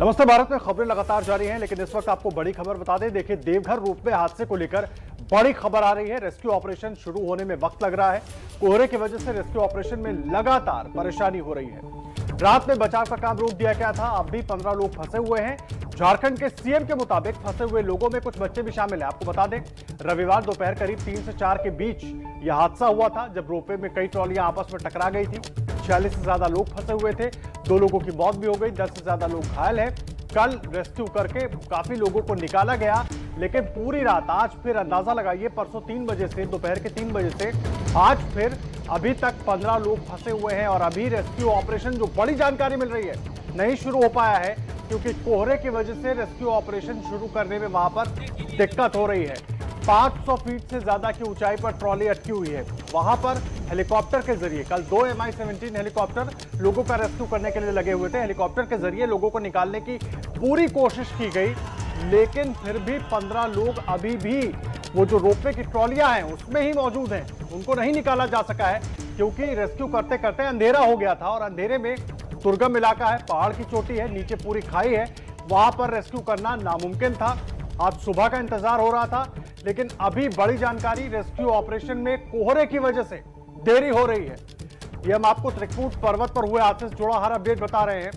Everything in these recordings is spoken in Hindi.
नमस्ते। भारत में खबरें लगातार जारी हैं, लेकिन इस वक्त आपको बड़ी खबर बता दें। देखिए, देवघर रोपवे हादसे को लेकर बड़ी खबर आ रही है। रेस्क्यू ऑपरेशन शुरू होने में वक्त लग रहा है। कोहरे की वजह से रेस्क्यू ऑपरेशन में लगातार परेशानी हो रही है। रात में बचाव का काम रोक दिया गया था। अब भी 15 लोग फंसे हुए हैं। झारखंड के सीएम के मुताबिक फंसे हुए लोगों में कुछ बच्चे भी शामिल हैं। आपको बता दें, रविवार दोपहर करीब 3 से 4 के बीच यह हादसा हुआ था, जब रोपवे में कई ट्रॉलियां आपस में टकरा गई थी। 46 से ज्यादा लोग फंसे हुए थे। 2 लोगों की मौत भी हो गई, 10 से ज्यादा लोग घायल हैं। कल रेस्क्यू करके काफी लोगों को निकाला गया, लेकिन पूरी रात आज फिर अंदाजा लगाइए, परसों 3 बजे से दोपहर के 3 बजे से आज फिर अभी तक 15 लोग फंसे हुए हैं। और अभी रेस्क्यू ऑपरेशन, जो बड़ी जानकारी मिल रही है, नहीं शुरू हो पाया है, क्योंकि कोहरे की वजह से रेस्क्यू ऑपरेशन शुरू करने में वहां पर दिक्कत हो रही है। 500 फीट से ज्यादा की ऊंचाई पर ट्रॉली अटकी हुई है। वहां पर हेलीकॉप्टर के जरिए कल 2 Mi-17 हेलीकॉप्टर लोगों का रेस्क्यू करने के लिए लगे हुए थे। हेलीकॉप्टर के जरिए लोगों को निकालने की पूरी कोशिश की गई, लेकिन फिर भी 15 लोग अभी भी वो जो रोपवे की ट्रॉलियां हैं उसमें ही मौजूद हैं। उनको नहीं निकाला जा सका है, क्योंकि रेस्क्यू करते करते अंधेरा हो गया था। और अंधेरे में दुर्गम इलाका है, पहाड़ की चोटी है, नीचे पूरी खाई है, वहां पर रेस्क्यू करना नामुमकिन था। आज सुबह का इंतजार हो रहा था, लेकिन अभी बड़ी जानकारी, रेस्क्यू ऑपरेशन में कोहरे की वजह से देरी हो रही है। ये हम आपको त्रिकूट पर्वत पर हुए हादसे से जुड़ा हर अपडेट बता रहे हैं।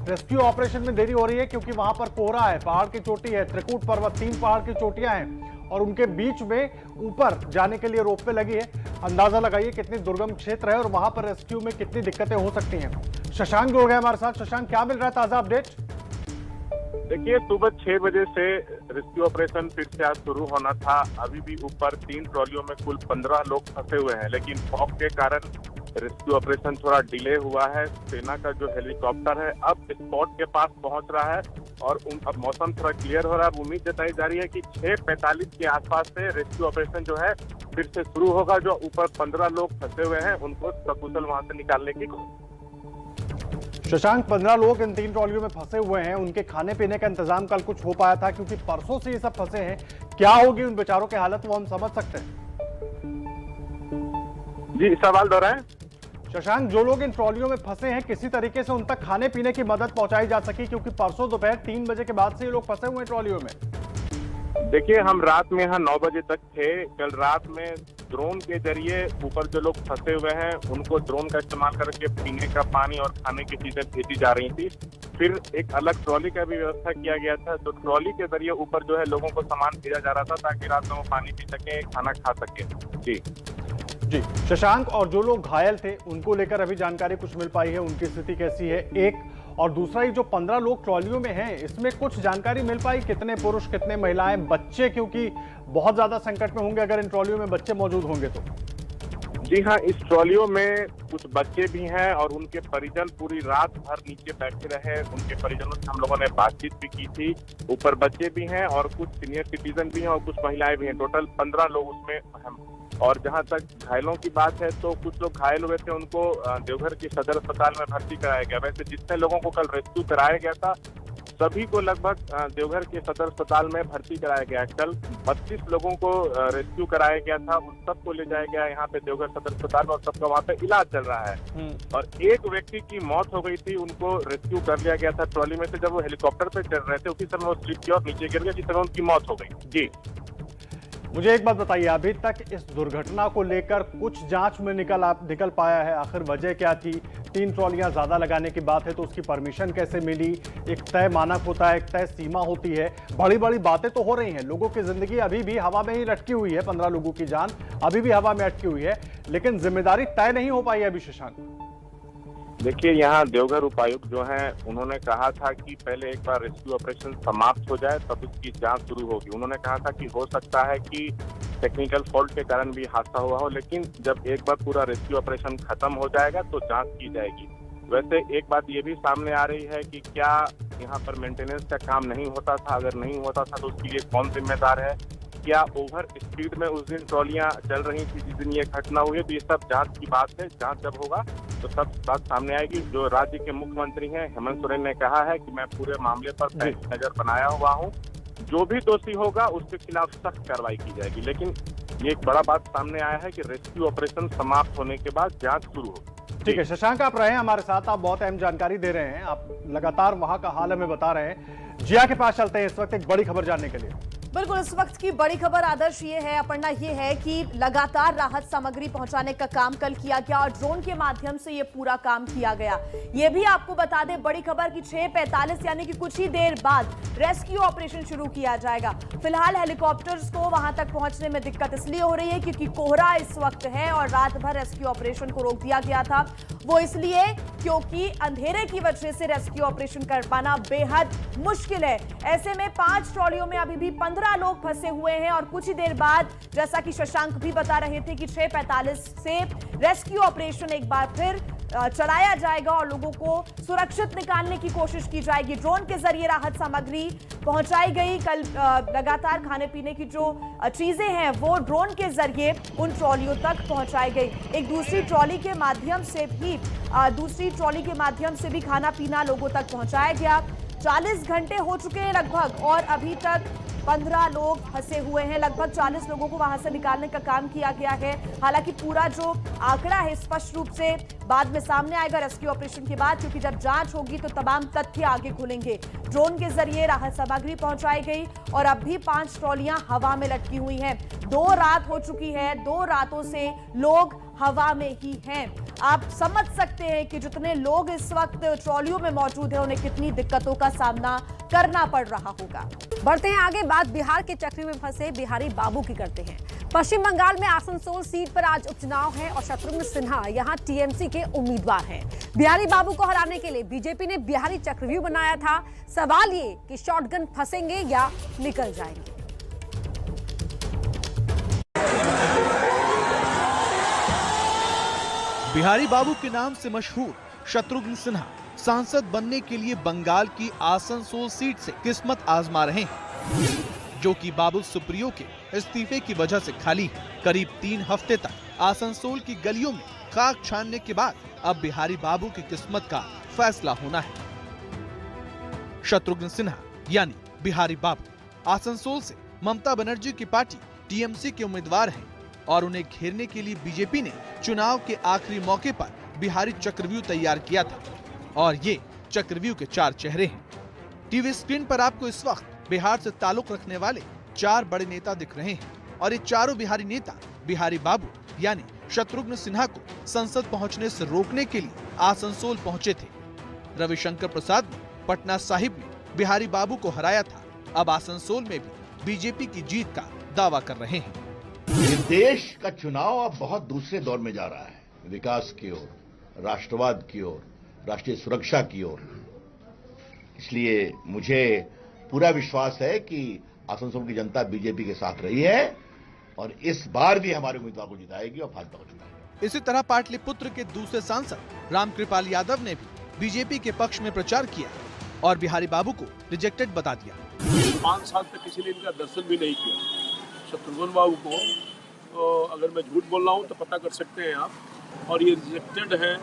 रेस्क्यू ऑपरेशन में देरी हो रही है क्योंकि वहां पर कोहरा है, पहाड़ की चोटी है, त्रिकूट पर्वत, 3 पहाड़ की चोटियां हैं और उनके बीच में ऊपर जाने के लिए रोपवे लगी है। अंदाजा लगाइए कितनी दुर्गम क्षेत्र है और वहां पर रेस्क्यू में कितनी दिक्कतें हो सकती हैं। शशांक जुड़ गए हमारे साथ। शशांक, क्या मिल रहा है ताजा अपडेट? देखिए, सुबह 6 बजे से रेस्क्यू ऑपरेशन फिर से आज शुरू होना था। अभी भी ऊपर 3 ट्रॉलियों में कुल 15 लोग फंसे हुए हैं, लेकिन फॉग के कारण रेस्क्यू ऑपरेशन थोड़ा डिले हुआ है। सेना का जो हेलीकॉप्टर है अब स्पॉट के पास पहुंच रहा है और अब मौसम थोड़ा क्लियर हो रहा है। उम्मीद जताई जा रही है कि 6:45 के आसपास से रेस्क्यू ऑपरेशन जो है फिर से शुरू होगा। जो ऊपर 15 लोग फंसे हुए हैं उनको सकुशल वहां से निकालने की। शशांक, 15 लोग इन 3 ट्रॉलियों में फंसे हुए हैं। उनके खाने पीने का इंतजाम कल कुछ हो पाया था, क्योंकि परसों से ये सब फंसे हैं। क्या होगी उन बेचारों की हालत, वो हम समझ सकते हैं? जी, सवाल दोहराएं। शशांक, जो लोग इन ट्रॉलियों में फंसे हैं, किसी तरीके से उन तक खाने पीने की मदद पहुंचाई जा सकी, क्योंकि परसों दोपहर 3 बजे के बाद से ये लोग फंसे हुए हैं ट्रॉलियों में। देखिए, हम रात में यहाँ 9 बजे तक थे। कल रात में ड्रोन के जरिए ऊपर जो लोग फंसे हुए हैं उनको ड्रोन का इस्तेमाल करके पीने का पानी और खाने की चीजें भेजी जा रही थी। फिर एक अलग ट्रॉली का भी व्यवस्था किया गया था, तो ट्रॉली के जरिए ऊपर जो है लोगों को सामान भेजा जा रहा था, ताकि रात में वो पानी पी सके, खाना खा सके। जी शशांक, और जो लोग घायल थे उनको लेकर अभी जानकारी कुछ मिल पाई है? उनकी स्थिति कैसी है, एक? और दूसरा, ये जो 15 लोग ट्रॉलियों में हैं, इसमें कुछ जानकारी मिल पाई? कितने पुरुष, कितने महिलाएं, बच्चे? क्योंकि बहुत ज्यादा संकट में होंगे अगर इन ट्रॉलियों में बच्चे मौजूद होंगे तो। जी हाँ, इस ट्रॉलियों में कुछ बच्चे भी हैं और उनके परिजन पूरी रात भर नीचे बैठे रहे। उनके परिजनों से हम लोगों ने बातचीत भी की थी। ऊपर बच्चे भी हैं और कुछ सीनियर सिटीजन भी हैं और कुछ महिलाएं भी हैं। टोटल 15 लोग उसमें हैं। और जहां तक घायलों की बात है, तो कुछ लोग घायल हुए थे, उनको देवघर के सदर अस्पताल में भर्ती कराया गया। वैसे जितने लोगों को कल रेस्क्यू कराया गया था, सभी को लगभग देवघर के सदर अस्पताल में भर्ती कराया गया। कल 32 लोगों को रेस्क्यू कराया गया था, उन सबको ले जाया गया यहाँ पे देवघर सदर अस्पताल और सबका वहाँ पे इलाज चल रहा है। और एक व्यक्ति की मौत हो गई थी, उनको रेस्क्यू कर लिया गया था ट्रॉली में से। जब वो हेलीकॉप्टर पे चढ़ रहे थे, उसी समय वो स्लिप किया और नीचे गिर गया, जिस समय उनकी मौत हो गई। जी, मुझे एक बात बताइए, अभी तक इस दुर्घटना को लेकर कुछ जांच में निकल पाया है? आखिर वजह क्या थी? 3 ट्रॉलियां ज्यादा लगाने की बात है तो उसकी परमिशन कैसे मिली? एक तय मानक होता है, एक तय सीमा होती है। बड़ी बड़ी बातें तो हो रही हैं, लोगों की जिंदगी अभी भी हवा में ही लटकी हुई है, 15 लोगों की जान अभी भी हवा में अटकी हुई है, लेकिन जिम्मेदारी तय नहीं हो पाई है अभी। शशांक, देखिए, यहाँ देवघर उपायुक्त जो हैं, उन्होंने कहा था कि पहले एक बार रेस्क्यू ऑपरेशन समाप्त हो जाए तब इसकी जांच शुरू होगी। उन्होंने कहा था कि हो सकता है कि टेक्निकल फॉल्ट के कारण भी हादसा हुआ हो, लेकिन जब एक बार पूरा रेस्क्यू ऑपरेशन खत्म हो जाएगा तो जांच की जाएगी। वैसे एक बात ये भी सामने आ रही है कि क्या यहाँ पर मेंटेनेंस का काम नहीं होता था? अगर नहीं होता था तो उसके लिए कौन जिम्मेदार है? क्या ओवर स्पीड में उस दिन ट्रॉलियां चल रही थी जिस दिन ये घटना हुई है? तो ये सब जांच की बात है। जांच जब होगा तो सब बात सामने आएगी। जो राज्य के मुख्यमंत्री हैं हेमंत सोरेन ने कहा है कि मैं पूरे मामले पर पैनी नजर बनाया हुआ हूं, जो भी दोषी होगा उसके खिलाफ सख्त कार्रवाई की जाएगी। लेकिन ये एक बड़ा बात सामने आया है कि रेस्क्यू ऑपरेशन समाप्त होने के बाद जांच शुरू होगी। ठीक है शशांक, आप रहे हैं हमारे साथ, आप बहुत अहम जानकारी दे रहे हैं, आप लगातार वहां का हाल हमें बता रहे हैं। जिया के पास चलते हैं इस वक्त एक बड़ी खबर जानने के लिए। बिल्कुल, इस वक्त की बड़ी खबर आदर्श ये है, अपर्णा, ये है कि लगातार राहत सामग्री पहुंचाने का काम कल किया गया और ड्रोन के माध्यम से ये पूरा काम किया गया। ये भी आपको बता दें बड़ी खबर कि 6:45 यानी कि कुछ ही देर बाद रेस्क्यू ऑपरेशन शुरू किया जाएगा। फिलहाल हेलीकॉप्टर्स को वहां तक पहुंचने में दिक्कत इसलिए हो रही है क्योंकि कोहरा इस वक्त है और रात भर रेस्क्यू ऑपरेशन को रोक दिया गया था। वो इसलिए क्योंकि अंधेरे की वजह से रेस्क्यू ऑपरेशन कर पाना बेहद मुश्किल है। ऐसे में 5 ट्रॉलियों में अभी भी 15 लोग फंसे हुए हैं और कुछ ही देर बाद, जैसा कि शशांक भी बता रहे थे, कि 6:45 से रेस्क्यू ऑपरेशन एक बार फिर चलाया जाएगा और लोगों को सुरक्षित निकालने की कोशिश की जाएगी। ड्रोन के जरिए राहत सामग्री पहुंचाई गई। कल लगातार खाने पीने की जो चीजें हैं वो ड्रोन के जरिए उन ट्रॉलियों तक पहुंचाई गई। एक दूसरी ट्रॉली के माध्यम से भी खाना पीना लोगों तक पहुंचाया गया। 40 घंटे हो चुके हैं लगभग और अभी तक 15 लोग फंसे हुए हैं। लगभग 40 लोगों को वहां से निकालने का काम किया गया है। हालांकि पूरा जो आंकड़ा है स्पष्ट रूप से बाद में सामने आएगा रेस्क्यू ऑपरेशन के बाद, क्योंकि जब जांच होगी तो तमाम तथ्य आगे खुलेंगे। ड्रोन के जरिए राहत सामग्री पहुंचाई गई और अब भी 5 ट्रॉलियां हवा में लटकी हुई हैं। 2 रात हो चुकी है, 2 रातों से लोग हवा में ही हैं। आप समझ सकते हैं कि जितने लोग इस वक्त ट्रॉलियों में मौजूद हैं उन्हें कितनी दिक्कतों का सामना करना पड़ रहा होगा। बढ़ते हैं आगे, बात बिहार के चक्री में फंसे बिहारी बाबू की करते हैं। पश्चिम बंगाल में आसनसोल सीट पर आज उपचुनाव है और शत्रुघ्न सिन्हा यहां टीएमसी के उम्मीदवार हैं। बिहारी बाबू को हराने के लिए बीजेपी ने बिहारी चक्रव्यूह बनाया था। सवाल ये कि शॉटगन फंसेंगे या निकल जाएंगे। बिहारी बाबू के नाम से मशहूर शत्रुघ्न सिन्हा सांसद बनने के लिए बंगाल की आसनसोल सीट से किस्मत आजमा रहे हैं, जो कि बाबुल सुप्रियो के इस्तीफे की वजह से खाली है। करीब 3 हफ्ते तक आसनसोल की गलियों में खाक छानने के बाद अब बिहारी बाबू की किस्मत का फैसला होना है। शत्रुघ्न सिन्हा यानी बिहारी बाबू आसनसोल से ममता बनर्जी की पार्टी टीएमसी के उम्मीदवार हैं और उन्हें घेरने के लिए बीजेपी ने चुनाव के आखिरी मौके पर बिहारी चक्रव्यूह तैयार किया था और ये चक्रव्यूह के 4 चेहरे हैं। टीवी स्क्रीन पर आपको इस वक्त बिहार से ताल्लुक रखने वाले 4 बड़े नेता दिख रहे हैं और ये चारों बिहारी नेता बिहारी बाबू यानी शत्रुघ्न सिन्हा को संसद पहुंचने से रोकने के लिए आसनसोल पहुंचे थे। रविशंकर प्रसाद ने पटना साहिब में बिहारी बाबू को हराया था, अब आसनसोल में भी बीजेपी की जीत का दावा कर रहे हैं। ये देश का चुनाव अब बहुत दूसरे दौर में जा रहा है, विकास की ओर, राष्ट्रवाद की ओर, राष्ट्रीय सुरक्षा की ओर। इसलिए मुझे पूरा विश्वास है कि आसनसोल की जनता बीजेपी के साथ रही है और इस बार भी हमारे उम्मीदवार को जिताएगी और भाजपा को जिताएगी। इसी तरह पाटलिपुत्र के दूसरे सांसद रामकृपाल यादव ने भी बीजेपी के पक्ष में प्रचार किया और बिहारी बाबू को रिजेक्टेड बता दिया। 5 साल तक किसी ने इनका दर्शन भी नहीं किया। शत्रुघ्न बाबू को तो अगर मैं झूठ बोल रहा हूँ तो पता कर सकते हैं आप। और ये रिजेक्टेड है,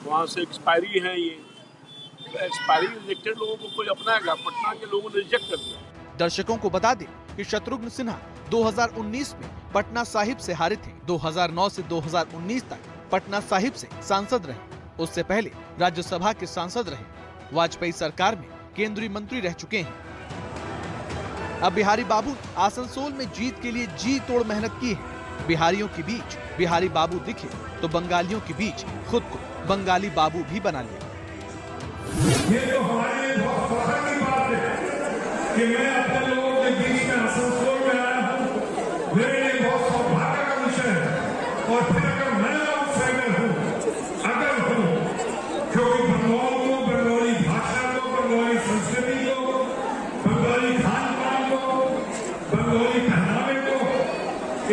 वहाँ से एक्सपायरी है। ये एक्सपायरी रिजेक्टेड लोगों को कोई अपनाएगा? पटना के लोगों ने रिजेक्ट कर दिया। दर्शकों को बता दें कि शत्रुघ्न सिन्हा 2019 में पटना साहिब से हारे थे। 2009 से 2019 तक पटना साहिब से सांसद रहे। उससे पहले राज्यसभा के सांसद रहे। वाजपेयी सरकार में केंद्रीय मंत्री रह चुके हैं। अब बिहारी बाबू आसनसोल में जीत के लिए जी तोड़ मेहनत की है। बिहारियों के बीच बिहारी बाबू दिखे तो बंगालियों के बीच खुद को बंगाली बाबू भी बना लिया। ये तो हमारे लिए बहुत फख्र की बात है कि मैं अपने लोगों के बीच में आसनसोल में आया हूँ। मेरे लिए बहुत सौभाग्य का विषय है। और फिर अगर मैं आउटसाइडर हूँ, अगर हूँ, क्योंकि बंगाल को, बंगाली भाषा को, बंगाली संस्कृति को, बंगाली खान पान को, बंगाली पहनावे को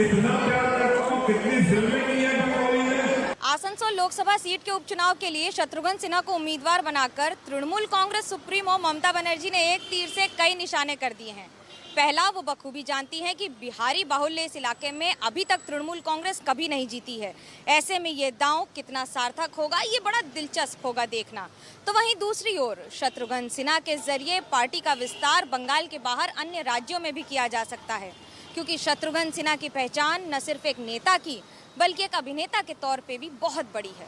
इतना प्यार करता हूँ, कितनी फिल्में नहीं है बंगाली में। आसनसोल लोकसभा सीट के उपचुनाव के लिए शत्रुघ्न सिन्हा को उम्मीदवार बनाकर तृणमूल कांग्रेस सुप्रीमो ममता बनर्जी ने एक तीर से कई निशाने कर दिए हैं। पहला, वो बखूबी जानती हैं कि बिहारी बाहुल्य इस इलाके में अभी तक तृणमूल कांग्रेस कभी नहीं जीती है। ऐसे में ये दांव कितना सार्थक होगा, ये बड़ा दिलचस्प होगा देखना। तो वहीं दूसरी ओर शत्रुघ्न सिन्हा के जरिए पार्टी का विस्तार बंगाल के बाहर अन्य राज्यों में भी किया जा सकता है, क्योंकि शत्रुघ्न सिन्हा की पहचान न सिर्फ एक नेता की बल्कि एक अभिनेता के तौर पे भी बहुत बड़ी है।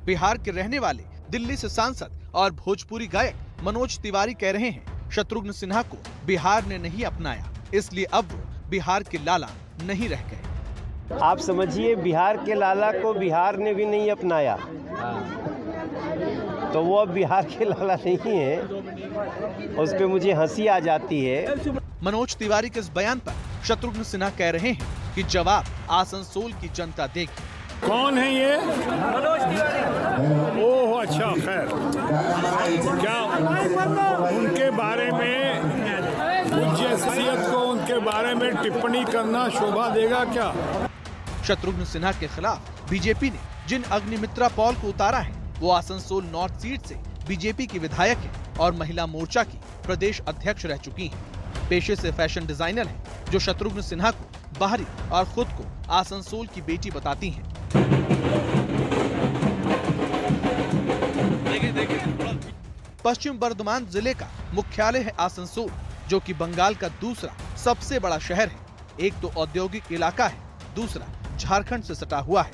बिहार के रहने वाले दिल्ली से सांसद और भोजपुरी गायक मनोज तिवारी कह रहे हैं, शत्रुघ्न सिन्हा को बिहार ने नहीं अपनाया, इसलिए अब वो बिहार के लाला नहीं रह गए। आप समझिए, बिहार के लाला को बिहार ने भी नहीं अपनाया, तो वो अब बिहार के लाला नहीं है। उस पे मुझे हंसी आ जाती है। मनोज तिवारी के इस बयान पर शत्रुघ्न सिन्हा कह रहे हैं कि जवाब आसनसोल की जनता देगी। कौन है ये? मनोज तिवारी। ओह अच्छा, खैर, क्या उनके बारे में, पूज्य शख्सियत को उनके बारे में टिप्पणी करना शोभा देगा क्या? शत्रुघ्न सिन्हा के खिलाफ बीजेपी ने जिन अग्निमित्रा पॉल को उतारा है, वो आसनसोल नॉर्थ सीट से बीजेपी की विधायक है और महिला मोर्चा की प्रदेश अध्यक्ष रह चुकी हैं। पेशे से फैशन डिजाइनर हैं, जो शत्रुघ्न सिन्हा को बाहरी और खुद को आसनसोल की बेटी बताती हैं। पश्चिम बर्धमान जिले का मुख्यालय है आसनसोल, जो कि बंगाल का दूसरा सबसे बड़ा शहर है। एक तो औद्योगिक इलाका है, दूसरा झारखंड से सटा हुआ है।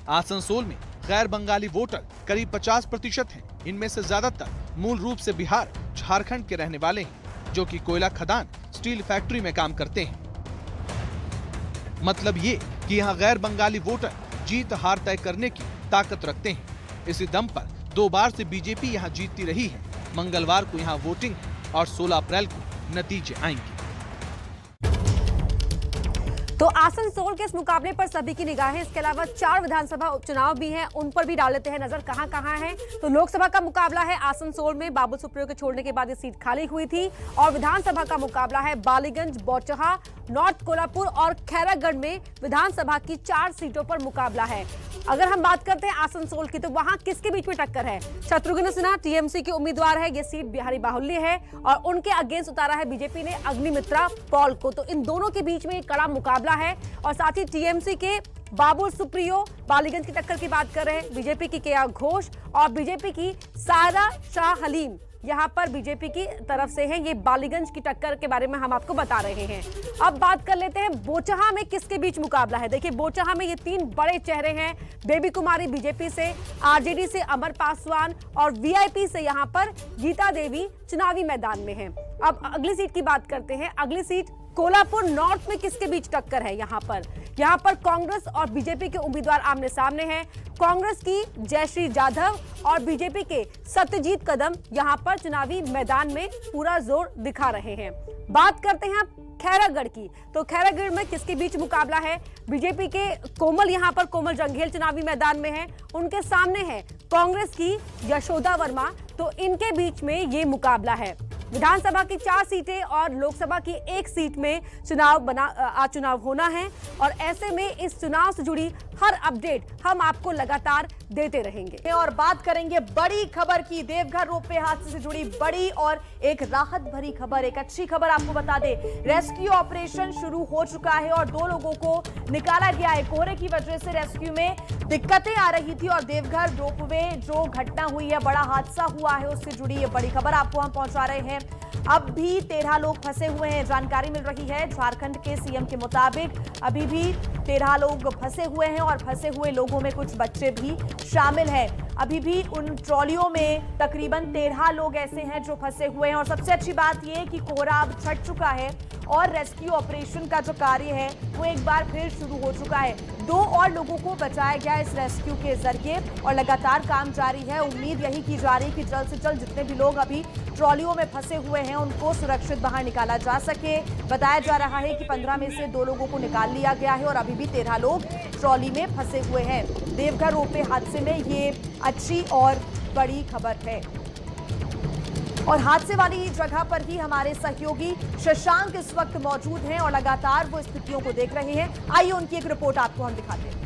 आसनसोल में गैर बंगाली वोटर करीब 50% हैं। इनमें से ज्यादातर मूल रूप से बिहार, झारखंड के रहने वाले हैं, जो कि कोयला खदान, स्टील फैक्ट्री में काम करते हैं। मतलब ये कि यहाँ गैर बंगाली वोटर जीत हार तय करने की ताकत रखते हैं। इसी दम पर 2 बार से बीजेपी यहाँ जीतती रही है। मंगलवार को यहाँ वोटिंग है और 16 अप्रैल को नतीजे आएंगे। तो आसनसोल के इस मुकाबले पर सभी की निगाहें, इसके अलावा 4 विधानसभा उपचुनाव भी हैं, उन पर भी डाल लेते हैं नजर कहां कहां है। तो लोकसभा का मुकाबला है आसनसोल में, बाबुल सुप्रियो के छोड़ने के बाद ये सीट खाली हुई थी। और विधानसभा का मुकाबला है बालीगंज, बौचहा, नॉर्थ कोल्हापुर और खैरागढ़ में विधानसभा की 4 सीटों पर मुकाबला है। अगर हम बात करते हैं आसनसोल की, तो वहां किसके बीच में टक्कर है? शत्रुघ्न सिन्हा टीएमसी के उम्मीदवार है, ये सीट बिहारी बाहुल्य है और उनके अगेंस्ट उतारा है बीजेपी ने अग्निमित्रा पॉल को। तो इन दोनों के बीच में एक कड़ा मुकाबला है। और साथ ही टीएमसी के बाबुल सुप्रियो बालीगंज की टक्कर की बात कर रहे हैं, बीजेपी की केया घोष और बीजेपी की सारा शाह हलीम यहाँ पर बीजेपी की तरफ से है। ये बालीगंज की टक्कर के बारे में हम आपको बता रहे हैं। अब बात कर लेते हैं बोचहा में किसके बीच मुकाबला है। देखिए, बोचहा में ये 3 बड़े चेहरे हैं। बेबी कुमारी बीजेपी से, आरजेडी से अमर पासवान और वीआईपी से यहाँ पर गीता देवी चुनावी मैदान में है। अब अगली सीट की बात करते हैं। अगली सीट कोल्हापुर नॉर्थ में किसके बीच टक्कर है? यहाँ पर कांग्रेस और बीजेपी के उम्मीदवार आमने सामने हैं। कांग्रेस की जयश्री जाधव और बीजेपी के सत्यजीत कदम यहाँ पर चुनावी मैदान में पूरा जोर दिखा रहे हैं। बात करते हैं खैरागढ़ की, तो खैरागढ़ में किसके बीच मुकाबला है? बीजेपी के कोमल, यहाँ पर कोमल जंघेल चुनावी मैदान में है, उनके सामने है कांग्रेस की यशोदा वर्मा। तो इनके बीच में ये मुकाबला है। विधानसभा की 4 सीटें और लोकसभा की 1 सीट में चुनाव होना है और ऐसे में इस चुनाव से जुड़ी हर अपडेट हम आपको लगातार देते रहेंगे। और बात करेंगे बड़ी खबर की, देवघर रोपवे हादसे से जुड़ी बड़ी और एक राहत भरी खबर, एक अच्छी खबर आपको बता दे। रेस्क्यू ऑपरेशन शुरू हो चुका है और 2 लोगों को निकाला गया है। कोहरे की वजह से रेस्क्यू में दिक्कतें आ रही थी और देवघर रोपवे जो घटना हुई है, बड़ा हादसा हुआ है, उससे जुड़ी ये बड़ी खबर आपको हम पहुंचा रहे हैं। अब भी 13 लोग फंसे हुए हैं, जानकारी मिल रही है झारखंड के सीएम के मुताबिक। अभी भी 13 लोग फंसे हुए हैं और फंसे हुए लोगों में कुछ बच्चे भी शामिल हैं। अभी भी उन ट्रॉलियों में तकरीबन 13 लोग ऐसे हैं जो फंसे हुए हैं। और सबसे अच्छी बात यह कि कोहरा अब छट चुका है और रेस्क्यू ऑपरेशन का जो कार्य है वो एक बार फिर शुरू हो चुका है। 2 और लोगों को बचाया गया इस रेस्क्यू के जरिए और लगातार काम जारी है। उम्मीद यही की जा रही कि जल्द से जल्द जितने भी लोग अभी ट्रॉलियों में फंसे हुए हैं उनको सुरक्षित बाहर निकाला जा सके। बताया जा रहा है कि 15 में से 2 लोगों को निकाल लिया गया है और अभी भी 13 लोग ट्रॉली में फंसे हुए हैं। देवघर रोपवे हादसे में ये अच्छी और बड़ी खबर है। और हादसे वाली जगह पर ही हमारे सहयोगी शशांक इस वक्त मौजूद हैं और लगातार वो स्थितियों को देख रहे हैं। आइए उनकी एक रिपोर्ट आपको हम दिखाते हैं।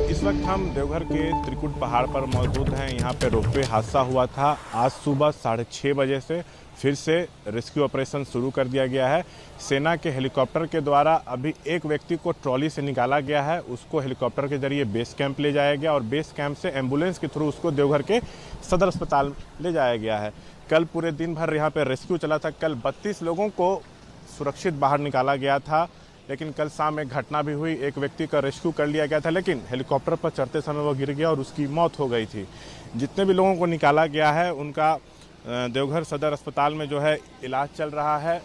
इस वक्त हम देवघर के त्रिकुट पहाड़ पर मौजूद हैं। यहाँ पे रोपवे हादसा हुआ था। आज सुबह 6:30 बजे से फिर से रेस्क्यू ऑपरेशन शुरू कर दिया गया है। सेना के हेलीकॉप्टर के द्वारा अभी एक व्यक्ति को ट्रॉली से निकाला गया है। उसको हेलीकॉप्टर के जरिए बेस कैंप ले जाया गया और बेस कैंप से एम्बुलेंस के थ्रू उसको देवघर के सदर अस्पताल ले जाया गया है। कल पूरे दिन भर यहाँ पे रेस्क्यू चला था। कल 32 लोगों को सुरक्षित बाहर निकाला गया था, लेकिन कल शाम एक घटना भी हुई। एक व्यक्ति का रेस्क्यू कर लिया गया था, लेकिन हेलीकॉप्टर पर चढ़ते समय वो गिर गया और उसकी मौत हो गई थी। जितने भी लोगों को निकाला गया है उनका देवघर सदर अस्पताल में जो है इलाज चल रहा है।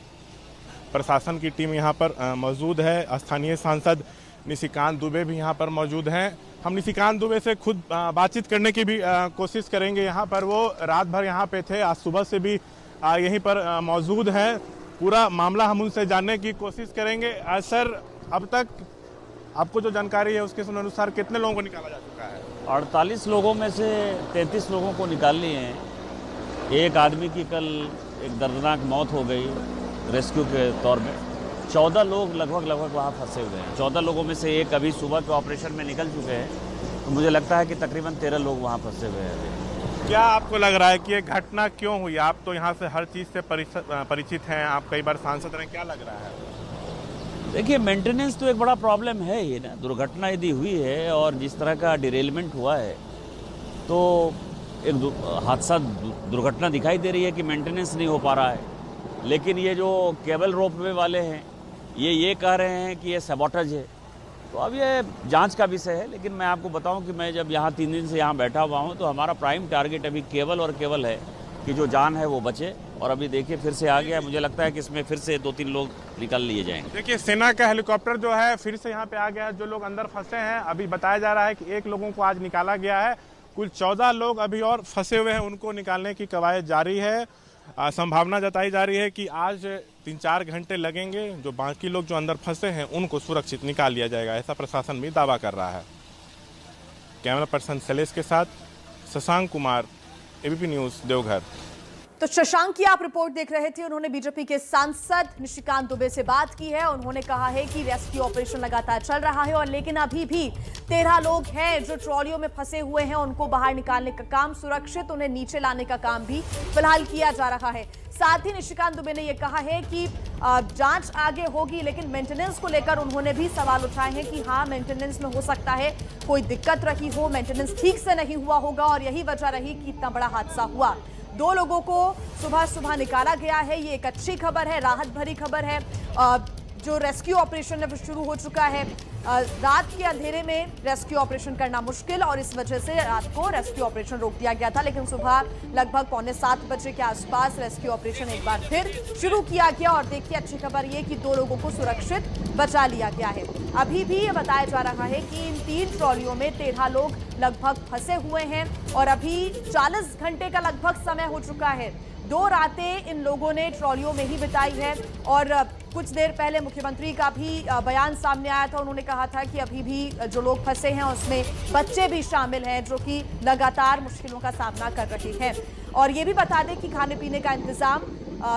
प्रशासन की टीम यहाँ पर मौजूद है। स्थानीय सांसद निशिकांत दुबे भी यहाँ पर मौजूद हैं। हम निशिकांत दुबे से खुद बातचीत करने की भी कोशिश करेंगे। यहाँ पर वो रात भर यहाँ पे थे, आज सुबह से भी यहीं पर मौजूद हैं। पूरा मामला हम उनसे जानने की कोशिश करेंगे। सर, अब तक आपको जो जानकारी है उसके अनुसार कितने लोगों को निकाला जा चुका है? 48 लोगों में से 33 लोगों को निकाल लिए हैं। एक आदमी की कल एक दर्दनाक मौत हो गई रेस्क्यू के तौर में। 14 लोग लगभग वहाँ फंसे हुए हैं। 14 लोगों में से एक अभी सुबह के ऑपरेशन में निकल चुके हैं, तो मुझे लगता है कि तकरीबन 13 लोग वहाँ फंसे हुए हैं। क्या आपको लग रहा है कि ये घटना क्यों हुई? आप तो यहाँ से हर चीज़ से परिचित हैं, आप कई बार सांसद रहे, क्या लग रहा है? देखिए, मेंटेनेंस तो एक बड़ा प्रॉब्लम है ही ना। दुर्घटना यदि हुई है और जिस तरह का डिरेलमेंट हुआ है, तो एक हादसा दुर्घटना दिखाई दे रही है कि मेंटेनेंस नहीं हो पा रहा है। लेकिन ये जो केबल रोपवे वाले हैं ये कह रहे हैं कि ये सबॉटेज है। तो अब ये जांच का विषय है। लेकिन मैं आपको बताऊं कि मैं जब यहाँ 3 दिन से यहाँ बैठा हुआ हूँ, तो हमारा प्राइम टारगेट अभी केवल है कि जो जान है वो बचे। और अभी देखिए फिर से आ गया, मुझे लगता है कि इसमें फिर से 2-3 लोग निकाल लिए जाएंगे। देखिए, सेना का हेलीकॉप्टर जो है फिर से यहाँ पे आ गया है। जो लोग अंदर फंसे हैं, अभी बताया जा रहा है कि 1 लोगों को आज निकाला गया है। कुल 14 लोग अभी और फंसे हुए हैं, उनको निकालने की कवायद जारी है। संभावना जताई जा रही है कि आज 3-4 घंटे लगेंगे। जो बाकी लोग जो अंदर फंसे हैं उनको सुरक्षित निकाल लिया जाएगा, ऐसा प्रशासन भी दावा कर रहा है। कैमरा पर्सन शैलेश के साथ शशांक कुमार, एबीपी न्यूज़, देवघर। तो शशांक की आप रिपोर्ट देख रहे थे। उन्होंने बीजेपी के सांसद निशिकांत दुबे से बात की है। उन्होंने कहा है कि रेस्क्यू ऑपरेशन लगातार चल रहा है, और लेकिन अभी भी 13 लोग हैं जो ट्रॉलियों में फंसे हुए हैं। उनको बाहर निकालने का काम, सुरक्षित उन्हें नीचे लाने का काम भी फिलहाल किया जा रहा है। साथ ही निशिकांत दुबे ने यह कहा है कि जांच आगे होगी, लेकिन मेंटेनेंस को लेकर उन्होंने भी सवाल उठाए हैं कि हाँ, मेंटेनेंस में हो सकता है कोई दिक्कत रही हो, मेंटेनेंस ठीक से नहीं हुआ होगा, और यही वजह रही कि इतना बड़ा हादसा हुआ। 2 लोगों को सुबह निकाला गया है। ये एक अच्छी खबर है, राहत भरी खबर है। जो रेस्क्यू ऑपरेशन है वो शुरू हो चुका है। रात के अंधेरे में रेस्क्यू ऑपरेशन करना मुश्किल, और इस वजह से रात को रेस्क्यू ऑपरेशन रोक दिया गया था। लेकिन सुबह लगभग 6:45 बजे के आसपास रेस्क्यू ऑपरेशन एक बार फिर शुरू किया गया। और देखिए, अच्छी खबर ये कि 2 लोगों को सुरक्षित बचा लिया गया है। अभी भी ये बताया जा रहा है कि इन 3 ट्रॉलियों में 13 लोग लगभग फंसे हुए हैं, और अभी 40 घंटे का लगभग समय हो चुका है। 2 रातें इन लोगों ने ट्रॉलियों में ही बिताई है। और कुछ देर पहले मुख्यमंत्री का भी बयान सामने आया था। उन्होंने कहा था कि अभी भी जो लोग फंसे हैं उसमें बच्चे भी शामिल हैं, जो कि लगातार मुश्किलों का सामना कर रहे हैं। और ये भी बता दें कि खाने पीने का इंतजाम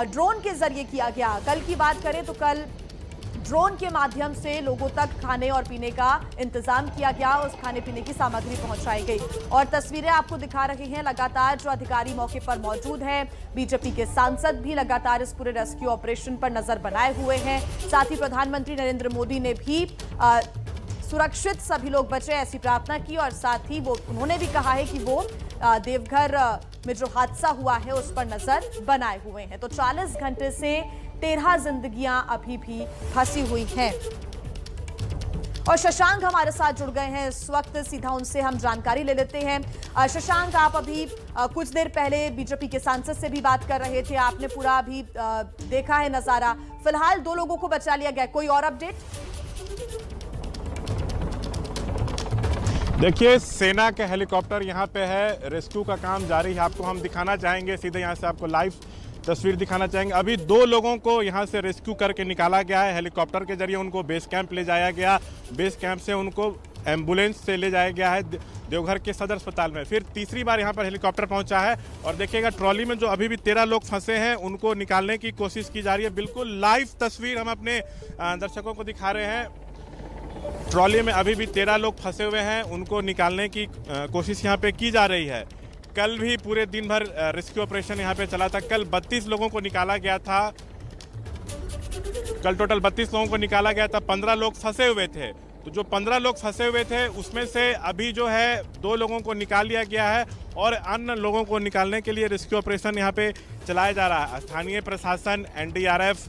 ड्रोन के जरिए किया गया। कल की बात करें तो कल ड्रोन के माध्यम से लोगों तक खाने और पीने का इंतजाम किया गया, उस खाने पीने की सामग्री पहुंचाई गई। और तस्वीरें आपको दिखा रहे हैं, लगातार जो अधिकारी मौके पर मौजूद हैं, बीजेपी के सांसद भी लगातार इस पूरे रेस्क्यू ऑपरेशन पर नजर बनाए हुए हैं। साथ ही प्रधानमंत्री नरेंद्र मोदी ने भी सुरक्षित सभी लोग बचे ऐसी प्रार्थना की, और साथ ही उन्होंने भी कहा है कि वो देवघर में जो हादसा हुआ है उस पर नजर बनाए हुए हैं। तो 40 घंटे से 13 जिंदगियां अभी भी फंसी हुई हैं। और शशांक हमारे साथ जुड़ गए हैं इस वक्त, सीधा उनसे हम जानकारी ले लेते हैं। शशांक, आप अभी कुछ देर पहले बीजेपी के सांसद से भी बात कर रहे थे, आपने पूरा अभी देखा है नजारा। फिलहाल 2 लोगों को बचा लिया गया, कोई और अपडेट? देखिए, सेना के हेलीकॉप्टर यहाँ पे है, रेस्क्यू का काम जारी है। आपको हम दिखाना चाहेंगे, सीधे यहाँ से आपको लाइव तस्वीर दिखाना चाहेंगे। अभी 2 लोगों को यहाँ से रेस्क्यू करके निकाला गया है। हेलीकॉप्टर के जरिए उनको बेस कैंप ले जाया गया, बेस कैंप से उनको एम्बुलेंस से ले जाया गया है देवघर के सदर अस्पताल में। फिर तीसरी बार यहाँ पर हेलीकॉप्टर पहुँचा है। और देखिएगा, ट्रॉली में जो अभी भी 13 लोग फंसे हैं उनको निकालने की कोशिश की जा रही है। बिल्कुल लाइव तस्वीर हम अपने दर्शकों को दिखा रहे हैं। ट्रॉली में अभी भी 13 लोग फंसे हुए हैं, उनको निकालने की कोशिश यहाँ पे की जा रही है। कल भी पूरे दिन भर रेस्क्यू ऑपरेशन यहाँ पे चला था। कल 32 लोगों को निकाला गया था। कल टोटल 32 लोगों को निकाला गया था। 15 लोग फंसे हुए थे। तो जो 15 लोग फंसे हुए थे उसमें से अभी जो है 2 लोगों को निकाल लिया गया है, और अन्य लोगों को निकालने के लिए रेस्क्यू ऑपरेशन यहाँ पे चलाया जा रहा है। स्थानीय प्रशासन, एनडीआरएफ,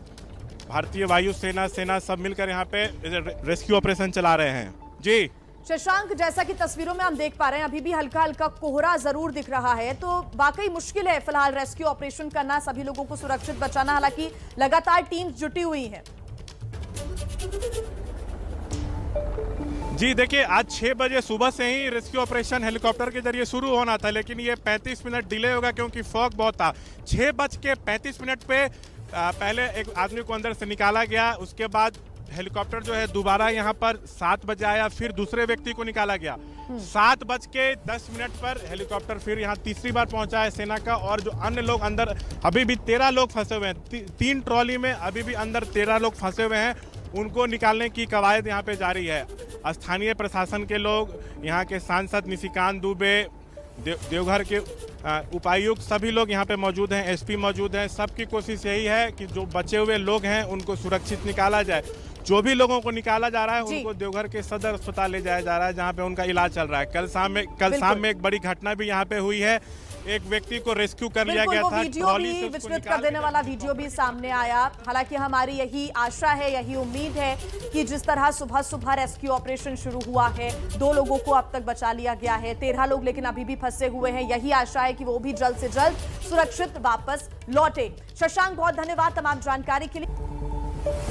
भारतीय वायुसेना सेना सब मिलकर यहाँ पे रेस्क्यू ऑपरेशन चला रहे हैं। जी शशांक, जैसा कि तस्वीरों में हम देख पा रहे हैं अभी भी हल्का हल्का कोहरा जरूर दिख रहा है, तो वाकई मुश्किल है फिलहाल रेस्क्यू ऑपरेशन करना, सभी लोगों को सुरक्षित बचाना। हालांकि लगातार टीम जुटी हुई है। जी देखिए, आज 6 बजे सुबह से ही रेस्क्यू ऑपरेशन हेलीकॉप्टर के जरिए शुरू होना था, लेकिन ये 35 मिनट डिले होगा क्योंकि फॉग बहुत था। 6:35 पे पहले एक आदमी को अंदर से निकाला गया, उसके बाद हेलीकॉप्टर जो है दोबारा यहाँ पर 7 बजे आया, फिर दूसरे व्यक्ति को निकाला गया। 7:10 पर हेलीकॉप्टर फिर यहाँ तीसरी बार पहुंचा है सेना का, और जो अन्य लोग अंदर अभी भी 13 लोग फंसे हुए हैं। 3 ट्रॉली में अभी भी अंदर 13 लोग फंसे हुए हैं, उनको निकालने की कवायद यहाँ पे जारी है। स्थानीय प्रशासन के लोग, यहाँ के सांसद निशिकांत दुबे, देवघर के उपायुक्त, सभी लोग यहाँ पे मौजूद हैं, एसपी मौजूद हैं। सबकी कोशिश यही है कि जो बचे हुए लोग हैं उनको सुरक्षित निकाला जाए। जो भी लोगों को निकाला जा रहा है उनको देवघर के सदर अस्पताल ले जाया जा रहा है, जहाँ पे उनका इलाज चल रहा है। कल शाम में एक बड़ी घटना भी यहाँ पे हुई है, एक व्यक्ति को रेस्क्यू कर लिया गया था। वीडियो भी विचलित कर देने वाला वीडियो भी सामने आया। हालांकि हमारी यही आशा है, यही उम्मीद है कि जिस तरह सुबह सुबह रेस्क्यू ऑपरेशन शुरू हुआ है, 2 लोगों को अब तक बचा लिया गया है, 13 लोग लेकिन अभी भी फंसे हुए हैं। यही आशा है कि वो भी जल्द से जल्द सुरक्षित वापस लौटे। शशांक, बहुत धन्यवाद तमाम जानकारी के लिए।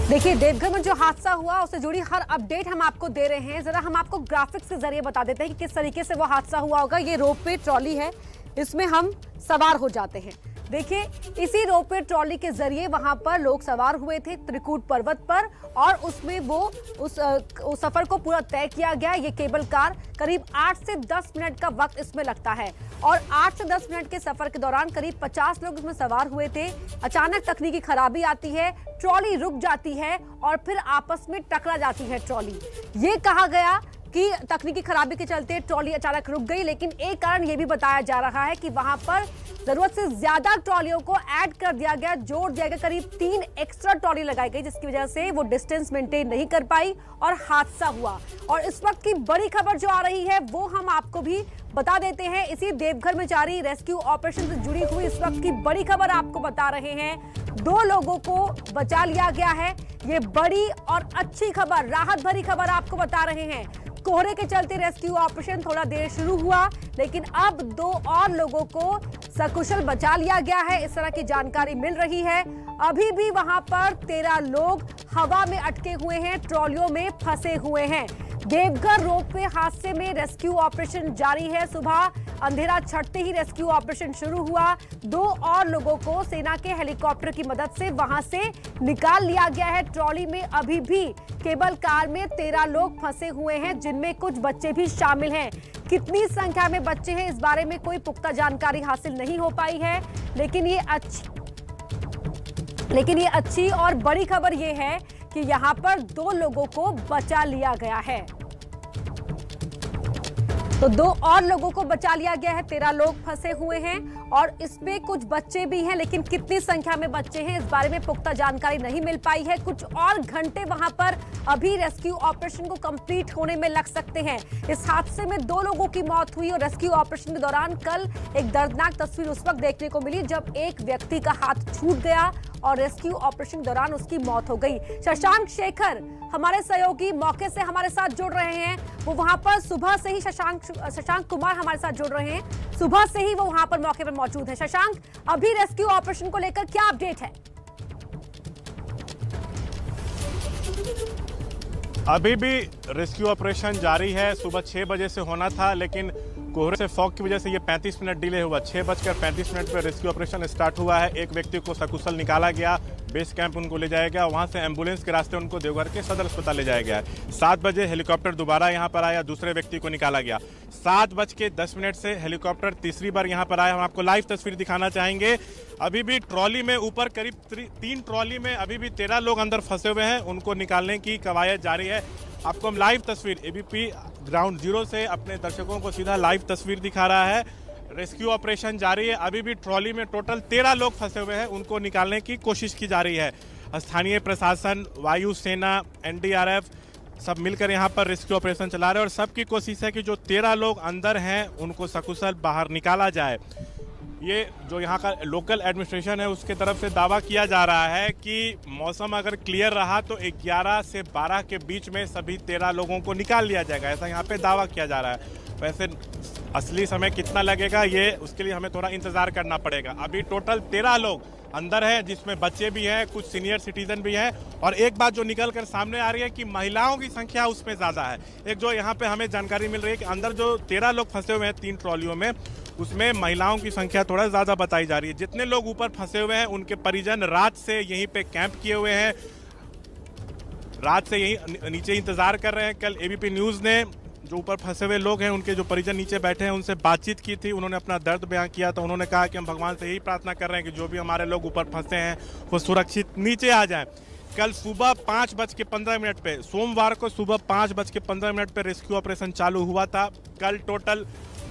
देखिए, देवघर में जो हादसा हुआ उससे जुड़ी हर अपडेट हम आपको दे रहे हैं। जरा हम आपको ग्राफिक्स के जरिए बता देते हैं कि किस तरीके से वो हादसा हुआ होगा। ये रोपवे ट्रॉली है, इसमें हम सवार हो जाते हैं। देखिए, इसी रोपवे ट्रॉली के जरिए वहां पर लोग सवार हुए थे त्रिकुट पर्वत पर, और उसमें वो उस सफर को पूरा तय किया गया। ये केबल कार करीब 8 से 10 मिनट का वक्त इसमें लगता है, और 8 से 10 मिनट के सफर के दौरान करीब 50 लोग इसमें सवार हुए थे। अचानक तकनीकी खराबी आती है, ट्रॉली रुक जाती है और फिर आपस में टकरा जाती है ट्रॉली। ये कहा गया कि तकनीकी खराबी के चलते ट्रॉली अचानक रुक गई, लेकिन एक कारण यह भी बताया जा रहा है कि वहां पर जरूरत से ज्यादा ट्रॉलियों को ऐड कर दिया गया, जोड़ दिया गया। करीब 3 एक्स्ट्रा ट्रॉली लगाई गई, जिसकी वजह से वो डिस्टेंस मेंटेन नहीं कर पाई और हादसा हुआ। और इस वक्त की बड़ी खबर जो आ रही है वो हम आपको भी बता देते हैं। इसी देवघर में जारी रेस्क्यू ऑपरेशन से जुड़ी हुई इस वक्त की बड़ी खबर आपको बता रहे हैं। 2 लोगों को बचा लिया गया है। ये बड़ी और अच्छी खबर, राहत भरी खबर आपको बता रहे हैं। कोहरे के चलते रेस्क्यू ऑपरेशन थोड़ा देर शुरू हुआ, लेकिन अब 2 और लोगों को सकुशल बचा लिया गया है, इस तरह की जानकारी मिल रही है। अभी भी वहां पर 13 लोग हवा में अटके हुए हैं, ट्रॉलियों में फंसे हुए हैं। देवघर रोपवे हादसे में रेस्क्यू ऑपरेशन जारी है। सुबह अंधेरा छटते ही रेस्क्यू ऑपरेशन शुरू हुआ। 2 और लोगों को सेना के हेलीकॉप्टर की मदद से वहां से निकाल लिया गया है। ट्रॉली में अभी भी केबल कार में 13 लोग फंसे हुए हैं, जिनमें कुछ बच्चे भी शामिल हैं। कितनी संख्या में बच्चे हैं इस बारे में कोई पुख्ता जानकारी हासिल नहीं हो पाई है, लेकिन ये अच्छी और बड़ी खबर ये है कि यहां पर 2 लोगों को बचा लिया गया है। तो 2 और लोगों को बचा लिया गया है, 13 लोग फंसे हुए हैं और इसमें कुछ बच्चे भी हैं, लेकिन कितनी संख्या में बच्चे हैं इस बारे में पुख्ता जानकारी नहीं मिल पाई है। कुछ और घंटे वहां पर अभी रेस्क्यू ऑपरेशन को कंप्लीट होने में लग सकते हैं। इस हादसे में 2 लोगों की मौत हुई और रेस्क्यू ऑपरेशन के दौरान कल एक दर्दनाक तस्वीर उस वक्त देखने को मिली जब एक व्यक्ति का हाथ छूट गया और रेस्क्यू ऑपरेशन के दौरान उसकी मौत हो गई। शशांक शेखर हमारे सहयोगी मौके से हमारे साथ जुड़ रहे हैं। वो वहां पर सुबह से ही शशांक कुमार हमारे साथ जुड़ रहे हैं, सुबह से ही वो वहां पर मौके पर मौजूद है। शशांक, अभी रेस्क्यू ऑपरेशन को लेकर क्या अपडेट है? अभी भी रेस्क्यू ऑपरेशन जारी है। सुबह 6 बजे से होना था, लेकिन कोहरे से फॉग की वजह से ये 35 मिनट डिले हुआ। 6:35 पर रेस्क्यू ऑपरेशन स्टार्ट हुआ है। एक व्यक्ति को सकुशल निकाला गया, बेस कैंप उनको ले जाया गया, वहां से एम्बुलेंस के रास्ते उनको देवघर के सदर अस्पताल ले जाया गया। 7 बजे हेलीकॉप्टर दोबारा यहां पर आया, दूसरे व्यक्ति को निकाला गया। 7:10 से हेलीकॉप्टर तीसरी बार यहां पर आया। हम आपको लाइव तस्वीर दिखाना चाहेंगे। अभी भी ट्रॉली में ऊपर करीब 3 ट्रॉली में अभी भी 13 लोग अंदर फंसे हुए हैं, उनको निकालने की कवायद जारी है। आपको हम लाइव तस्वीर एबीपी ग्राउंड जीरो से अपने दर्शकों को सीधा लाइव तस्वीर दिखा रहा है। रेस्क्यू ऑपरेशन जारी है। अभी भी ट्रॉली में टोटल 13 लोग फंसे हुए हैं, उनको निकालने की कोशिश की जा रही है। स्थानीय प्रशासन, वायुसेना, एनडीआरएफ सब मिलकर यहां पर रेस्क्यू ऑपरेशन चला रहे हैं और सबकी कोशिश है कि जो 13 लोग अंदर हैं उनको सकुशल बाहर निकाला जाए। ये जो यहाँ का लोकल एडमिनिस्ट्रेशन है उसके तरफ से दावा किया जा रहा है कि मौसम अगर क्लियर रहा तो 11 से 12 के बीच में सभी 13 लोगों को निकाल लिया जाएगा, ऐसा यहाँ पे दावा किया जा रहा है। वैसे असली समय कितना लगेगा ये उसके लिए हमें थोड़ा इंतजार करना पड़ेगा। अभी टोटल 13 लोग अंदर हैं, जिसमें बच्चे भी हैं, कुछ सीनियर सिटीजन भी हैं। और एक बात जो निकल कर सामने आ रही है कि महिलाओं की संख्या उसमें ज़्यादा है। एक जो यहाँ पे हमें जानकारी मिल रही है कि अंदर जो 13 लोग फंसे हुए हैं 3 ट्रॉलियों में, उसमें महिलाओं की संख्या थोड़ा ज़्यादा बताई जा रही है। जितने लोग ऊपर फंसे हुए हैं उनके परिजन रात से यहीं पे कैंप किए हुए हैं, रात से यहीं नीचे इंतज़ार कर रहे हैं। कल एबीपी न्यूज़ ने जो ऊपर फंसे हुए लोग हैं उनके जो परिजन नीचे बैठे हैं उनसे बातचीत की थी, उन्होंने अपना दर्द बयां किया। तो उन्होंने कहा कि हम भगवान से यही प्रार्थना कर रहे हैं कि जो भी हमारे लोग ऊपर फंसे हैं वो सुरक्षित नीचे आ जाएं। कल सुबह 5:15 पे, सोमवार को सुबह 5:15 पे रेस्क्यू ऑपरेशन चालू हुआ था। कल टोटल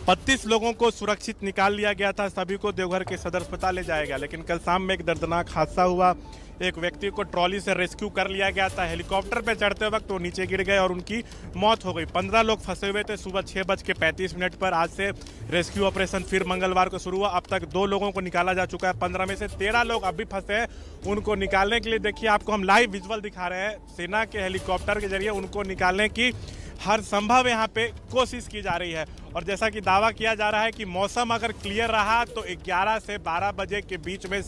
32 लोगों को सुरक्षित निकाल लिया गया था, सभी को देवघर के सदर अस्पताल ले जाया गया। लेकिन कल शाम में एक दर्दनाक हादसा हुआ, एक व्यक्ति को ट्रॉली से रेस्क्यू कर लिया गया था। हेलीकॉप्टर पे चढ़ते वक्त वो नीचे गिर गए और उनकी मौत हो गई। 15 लोग फंसे हुए थे। सुबह 6:35 पर आज से रेस्क्यू ऑपरेशन फिर मंगलवार को शुरू हुआ। अब तक 2 लोगों को निकाला जा चुका है। 15 में से 13 लोग अभी फंसे हैं। उनको निकालने के लिए देखिए आपको हम लाइव विजुअल दिखा रहे हैं। सेना के हेलीकॉप्टर के जरिए उनको निकालने की हर संभव यहाँ पे कोशिश की जा रही है। और जैसा कि दावा किया जा रहा है कि मौसम अगर क्लियर रहा तो 11 से 12 बजे के बीच में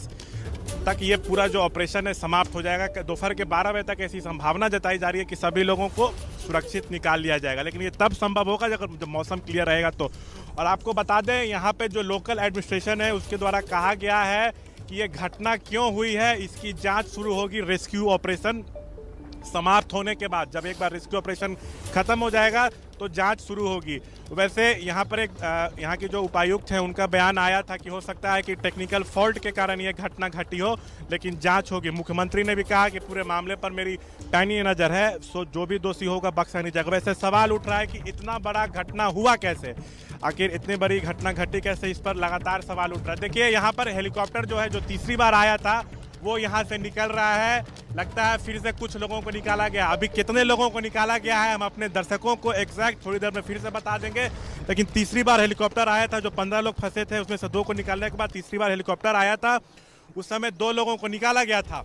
तक ये पूरा जो ऑपरेशन है समाप्त हो जाएगा। दोपहर के 12 बजे तक ऐसी संभावना जताई जा रही है कि सभी लोगों को सुरक्षित निकाल लिया जाएगा। लेकिन ये तब संभव होगा जब मौसम क्लियर रहेगा तो। और आपको बता दें यहाँ पे जो लोकल एडमिनिस्ट्रेशन है उसके द्वारा कहा गया है कि ये घटना क्यों हुई है इसकी जाँच शुरू होगी रेस्क्यू ऑपरेशन समाप्त होने के बाद। जब एक बार रेस्क्यू ऑपरेशन खत्म हो जाएगा तो जांच शुरू होगी। वैसे यहाँ पर एक यहाँ के जो उपायुक्त हैं उनका बयान आया था कि हो सकता है कि टेक्निकल फॉल्ट के कारण ये घटना घटी हो, लेकिन जांच होगी। मुख्यमंत्री ने भी कहा कि पूरे मामले पर मेरी पैनी नज़र है, सो जो भी दोषी होगा बख्शा नहीं जाएगा। वैसे सवाल उठ रहा है कि इतना बड़ा घटना हुआ कैसे, आखिर इतनी बड़ी घटना घटी कैसे, इस पर लगातार सवाल उठ रहा है। देखिए यहाँ पर हेलीकॉप्टर जो है जो तीसरी बार आया था वो यहाँ से निकल रहा है। लगता है फिर से कुछ लोगों को निकाला गया। अभी कितने लोगों को निकाला गया है हम अपने दर्शकों को एग्जैक्ट थोड़ी देर में फिर से बता देंगे। लेकिन तीसरी बार हेलीकॉप्टर आया था, जो 15 लोग फंसे थे उसमें से 2 को निकालने के बाद तीसरी बार हेलीकॉप्टर आया था, उस समय 2 लोगों को निकाला गया था।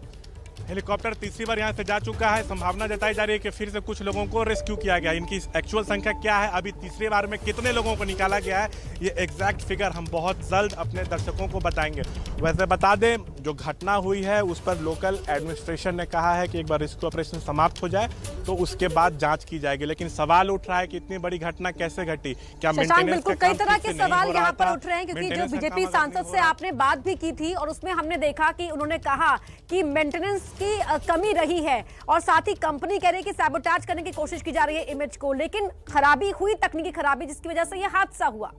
हेलीकॉप्टर तीसरी बार यहाँ से जा चुका है। संभावना जताई जा रही है कि फिर से कुछ लोगों को रेस्क्यू किया गया। इनकी एक्चुअल संख्या क्या है, अभी तीसरी बार में कितने लोगों को निकाला गया है, ये एग्जैक्ट फिगर हम बहुत जल्द अपने दर्शकों को बताएंगे। वैसे बता दें जो घटना हुई है उस पर लोकल एडमिनिस्ट्रेशन ने कहा है कि एक बार रेस्क्यू ऑपरेशन समाप्त हो जाए तो उसके बाद जांच की जाएगी। लेकिन सवाल उठ रहा है कि इतनी बड़ी घटना कैसे घटी, क्या मेंटेनेंस का कई तरह के सवाल यहाँ पर उठ रहे हैं, क्योंकि जो बीजेपी सांसद से आपने बात भी की थी और उसमें हमने देखा कि उन्होंने कहा कि मेंटेनेंस की कमी रही है और साथ ही कंपनी कह रही है कि सैबोटेज करने की कोशिश की जा रही है इमेज को, लेकिन खराबी हुई, तकनीकी खराबी, जिसकी वजह से यह हादसा हुआ।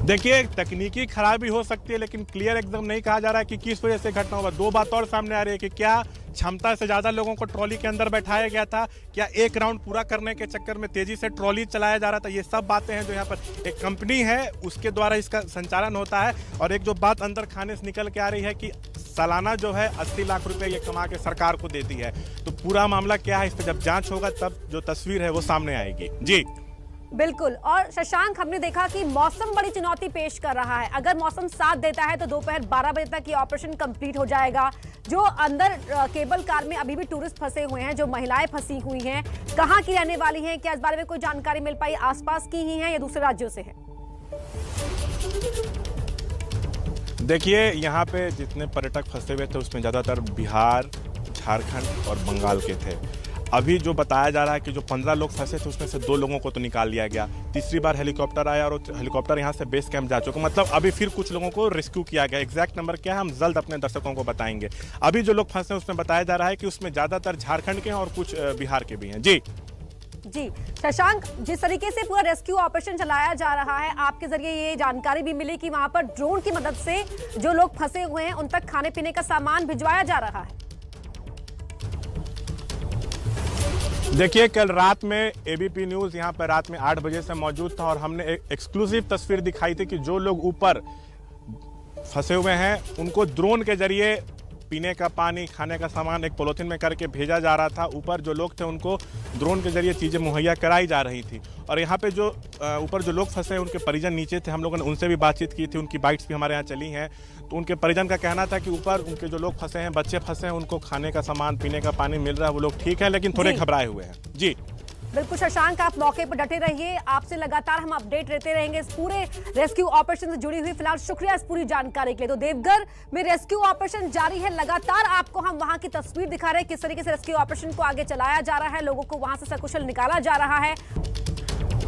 देखिए तकनीकी खराबी हो सकती है लेकिन क्लियर एकदम नहीं कहा जा रहा है कि किस वजह से घटना हुआ। 2 बात और सामने आ रही है कि क्या क्षमता से ज्यादा लोगों को ट्रॉली के अंदर बैठाया गया था, क्या एक राउंड पूरा करने के चक्कर में तेजी से ट्रॉली चलाया जा रहा था। ये सब बातें हैं जो यहाँ पर एक कंपनी है उसके द्वारा इसका संचालन होता है। और एक जो बात अंदर खाने से निकल के आ रही है कि सालाना जो है 80 लाख रुपए ये कमा के सरकार को देती है। तो पूरा मामला क्या है इस पर जब जांच होगा तब जो तस्वीर है वो सामने आएगी। जी बिल्कुल। और शशांक, हमने देखा कि मौसम बड़ी चुनौती पेश कर रहा है। अगर मौसम साथ देता है तो दोपहर 12 बजे तक ये ऑपरेशन कंप्लीट हो जाएगा। जो अंदर केबल कार में अभी भी टूरिस्ट फंसे हुए हैं, जो महिलाएं फंसी हुई हैं, कहाँ की रहने वाली हैं, क्या इस बारे में कोई जानकारी मिल पाई, आसपास की ही हैं या दूसरे राज्यों से है? देखिए यहाँ पे जितने पर्यटक फंसे हुए थे उसमें ज़्यादातर बिहार, झारखंड और बंगाल के थे। अभी जो बताया जा रहा है कि जो 15 लोग फंसे थे उसमें से 2 लोगों को तो निकाल लिया गया। तीसरी बार हेलीकॉप्टर आया और हेलीकॉप्टर यहाँ से बेस कैंप जा चुका, मतलब अभी फिर कुछ लोगों को रेस्क्यू किया गया। एग्जैक्ट नंबर क्या है हम जल्द अपने दर्शकों को बताएंगे। अभी जो लोग फंसे उसमें बताया जा रहा है कि उसमें ज़्यादातर झारखंड के हैं और कुछ बिहार के भी हैं। जी शशांक, जिस तरीके से पूरा रेस्क्यू ऑपरेशन चलाया जा रहा है, आपके जरिए ये जानकारी भी मिली कि वहां पर ड्रोन की मदद से जो लोग फंसे हुए हैं उन तक खाने पीने का सामान भिजवाया जा रहा है। देखिए कल रात में एबीपी न्यूज़ यहाँ पर रात में 8 बजे से मौजूद था और हमने एक एक्सक्लूसिव तस्वीर दिखाई थी कि जो लोग ऊपर फंसे हुए हैं उनको ड्रोन के जरिए पीने का पानी, खाने का सामान एक पॉलीथिन में करके भेजा जा रहा था। ऊपर जो लोग थे उनको ड्रोन के जरिए चीज़ें मुहैया कराई जा रही थी। और यहाँ पे जो ऊपर जो लोग फंसे हैं उनके परिजन नीचे थे, हम लोगों ने उनसे भी बातचीत की थी, उनकी बाइट्स भी हमारे यहाँ चली हैं। तो उनके परिजन का कहना था कि ऊपर उनके जो लोग फंसे हैं, बच्चे फंसे हैं, उनको खाने का सामान, पीने का पानी मिल रहा है, वो लोग ठीक है, लेकिन थोड़े घबराए हुए हैं। जी बिल्कुल शशांक, आप मौके पर डटे रहिए, आपसे लगातार हम अपडेट लेते रहेंगे इस पूरे रेस्क्यू ऑपरेशन से जुड़ी हुई। फिलहाल शुक्रिया इस पूरी जानकारी के लिए। तो देवघर में रेस्क्यू ऑपरेशन जारी है, लगातार आपको हम वहां की तस्वीर दिखा रहे हैं किस तरीके से रेस्क्यू ऑपरेशन को आगे चलाया जा रहा है, लोगों को वहां से सकुशल निकाला जा रहा है।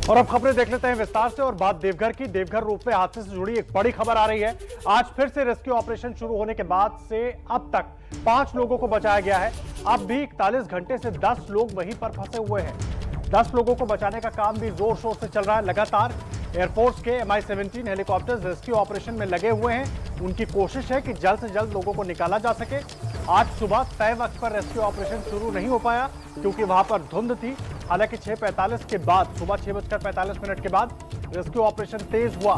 और अब खबरें देख लेते हैं विस्तार से, और बात देवघर की। देवघर रोपवे हादसे से जुड़ी एक बड़ी खबर आ रही है। आज फिर से रेस्क्यू ऑपरेशन शुरू होने के बाद से अब तक 5 लोगों को बचाया गया है। अब भी 41 घंटे से 10 लोग वहीं पर फंसे हुए हैं। 10 लोगों को बचाने का काम भी जोर शोर से चल रहा है। लगातार एयरफोर्स के MI-17 हेलीकॉप्टर्स रेस्क्यू ऑपरेशन में लगे हुए हैं। उनकी कोशिश है कि जल्द से जल्द लोगों को निकाला जा सके। आज सुबह तय वक्त पर रेस्क्यू ऑपरेशन शुरू नहीं हो पाया क्योंकि वहां पर धुंध थी। हालांकि 6:45 के बाद, सुबह 6:45 के बाद रेस्क्यू ऑपरेशन तेज हुआ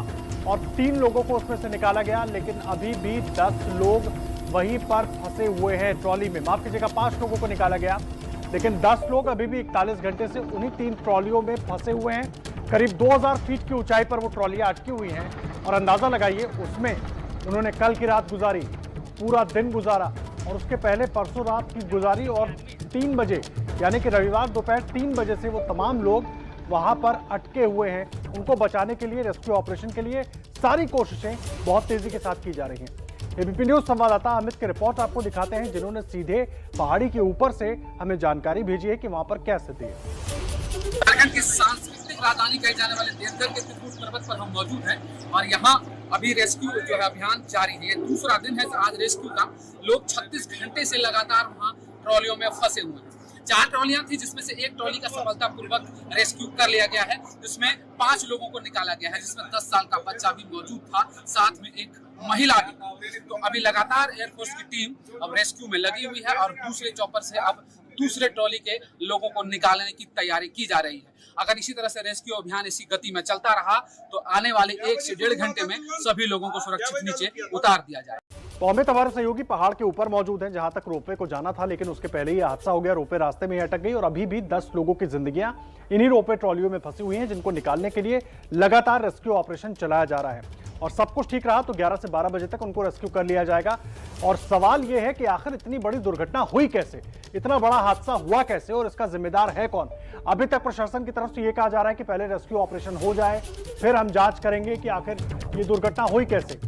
और 3 लोगों को उसमें से निकाला गया। लेकिन अभी भी 10 लोग वहीं पर फंसे हुए हैं ट्रॉली में। माफ कीजिएगा, 5 लोगों को निकाला गया, लेकिन 10 लोग अभी भी 41 घंटे से उन्हीं 3 ट्रॉलियों में फंसे हुए हैं। करीब 2000 फीट की ऊंचाई पर वो ट्रॉलियां अटकी हुई हैं और अंदाजा लगाइए उसमें उन्होंने कल की रात गुजारी, पूरा दिन गुजारा और उसके पहले परसों रात की गुजारी। और 3 बजे यानी कि रविवार दोपहर 3 बजे से वो तमाम लोग वहां पर अटके हुए हैं। उनको बचाने के लिए, रेस्क्यू ऑपरेशन के लिए सारी कोशिशें बहुत तेजी के साथ की जा रही हैं। एबीपी न्यूज संवाददाता अमित की रिपोर्ट आपको दिखाते हैं, जिन्होंने सीधे पहाड़ी के ऊपर से हमें जानकारी भेजी है कि वहां पर क्या स्थिति है। झारखंड की सांस्कृतिक राजधानी कहे जाने वाले देवघर के त्रिकुट पर्वत पर हम मौजूद हैं और यहाँ अभी रेस्क्यू जो है अभियान जारी है। ये दूसरा दिन है आज रेस्क्यू का। लोग 36 घंटे से लगातार वहाँ ट्रॉलियों में फंसे हुए हैं। 4 ट्रॉलियां थी जिसमें से एक ट्रॉली का सफलतापूर्वक रेस्क्यू कर लिया गया है, जिसमें 5 लोगों को निकाला गया है, जिसमें 10 साल का बच्चा भी मौजूद था, साथ में एक महिला भी। तो अभी लगातार एयरफोर्स की टीम अब रेस्क्यू में लगी हुई है और दूसरे चॉपर से अब दूसरे ट्रॉली के लोगों को निकालने की तैयारी की जा रही है। अगर इसी तरह से रेस्क्यू अभियान इसी गति में चलता रहा तो आने वाले 1 से 1.5 घंटे में सभी लोगों को सुरक्षित नीचे उतार दिया जाए। तो अमित, हमारे सहयोगी पहाड़ के ऊपर मौजूद हैं जहां तक रोपवे को जाना था, लेकिन उसके पहले ही हादसा हो गया। रोपवे रास्ते में ही अटक गई और अभी भी 10 लोगों की जिंदगियां इन्हीं रोपवे ट्रॉलियों में फंसी हुई हैं, जिनको निकालने के लिए लगातार रेस्क्यू ऑपरेशन चलाया जा रहा है। और सब कुछ ठीक रहा तो 11 से 12 बजे तक उनको रेस्क्यू कर लिया जाएगा। और सवाल यह है कि आखिर इतनी बड़ी दुर्घटना हुई कैसे, इतना बड़ा हादसा हुआ कैसे और इसका जिम्मेदार है कौन? अभी तक प्रशासन की तरफ से यह कहा जा रहा है कि पहले रेस्क्यू ऑपरेशन हो जाए, फिर हम जांच करेंगे कि आखिर ये दुर्घटना हुई कैसे।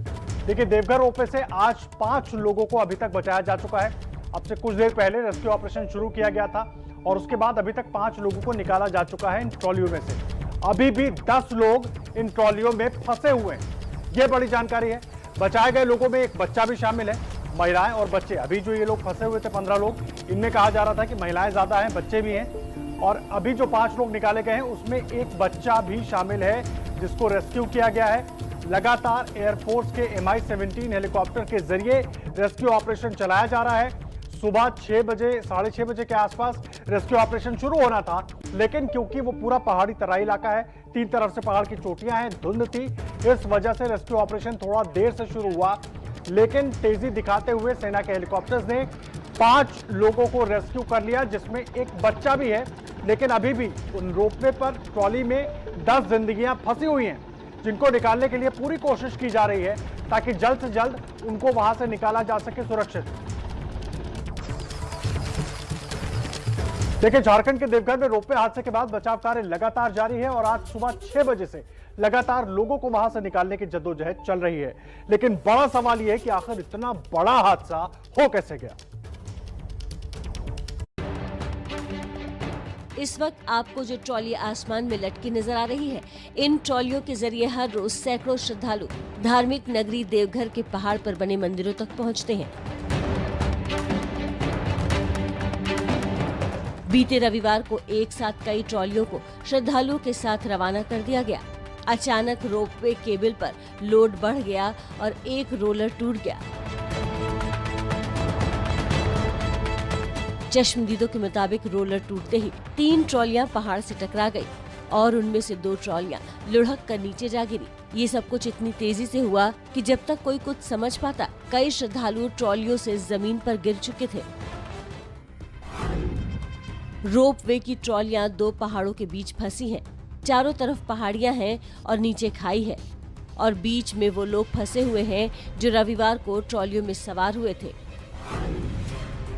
देखिए, देवघर रोपवे से आज 5 लोगों को अभी तक बचाया जा चुका है। अब से कुछ देर पहले रेस्क्यू ऑपरेशन शुरू किया गया था और उसके बाद अभी तक 5 लोगों को निकाला जा चुका है इन ट्रॉलियों में से। अभी भी 10 लोग इन ट्रॉलियों में फंसे हुए हैं। यह बड़ी जानकारी है। बचाए गए लोगों में एक बच्चा भी शामिल है, महिलाएं और बच्चे। अभी जो ये लोग फंसे हुए थे 15 लोग, इनमें कहा जा रहा था कि महिलाएं ज्यादा हैं, बच्चे भी हैं। और अभी जो 5 लोग निकाले गए हैं उसमें एक बच्चा भी शामिल है जिसको रेस्क्यू किया गया है। लगातार एयरफोर्स के MI-17 हेलीकॉप्टर के जरिए रेस्क्यू ऑपरेशन चलाया जा रहा है। सुबह 6 बजे, 6:30 बजे के आसपास रेस्क्यू ऑपरेशन शुरू होना था, लेकिन क्योंकि वो पूरा पहाड़ी तराई इलाका है, 3 तरफ से पहाड़ की चोटियां हैं, धुंध थी, इस वजह से रेस्क्यू ऑपरेशन थोड़ा देर से शुरू हुआ। लेकिन तेजी दिखाते हुए सेना के हेलीकॉप्टर्स ने 5 लोगों को रेस्क्यू कर लिया, जिसमें एक बच्चा भी है। लेकिन अभी भी उन रोपवे पर ट्रॉली में 10 जिंदगियां फंसी हुई हैं, जिनको निकालने के लिए पूरी कोशिश की जा रही है ताकि जल्द से जल्द उनको वहां से निकाला जा सके सुरक्षित। देखिए, झारखंड के देवघर में रोपवे हादसे के बाद बचाव कार्य लगातार जारी है और आज सुबह 6 बजे से लगातार लोगों को वहां से निकालने की जद्दोजहद चल रही है। लेकिन बड़ा सवाल यह है कि आखिर इतना बड़ा हादसा हो कैसे गया। इस वक्त आपको जो ट्रॉली आसमान में लटकी नजर आ रही है, इन ट्रॉलियों के जरिए हर रोज सैकड़ों श्रद्धालु धार्मिक नगरी देवघर के पहाड़ पर बने मंदिरों तक पहुंचते हैं। बीते रविवार को एक साथ कई ट्रॉलियों को श्रद्धालुओं के साथ रवाना कर दिया गया। अचानक रोपवे केबल पर लोड बढ़ गया और एक रोलर टूट गया। चश्मदीदों के मुताबिक रोलर टूटते ही 3 ट्रॉलियां पहाड़ से टकरा गई। और उनमें से 2 ट्रॉलियां लुढ़क कर नीचे जा गिरी। ये सब कुछ इतनी तेजी से हुआ कि जब तक कोई कुछ समझ पाता, कई श्रद्धालु ट्रॉलियों से जमीन पर गिर चुके थे। रोप वे की ट्रॉलियां 2 पहाड़ों के बीच फंसी हैं। चारों तरफ पहाड़ियां हैं और नीचे खाई है, और बीच में वो लोग फंसे हुए हैं जो रविवार को ट्रॉलियों में सवार हुए थे।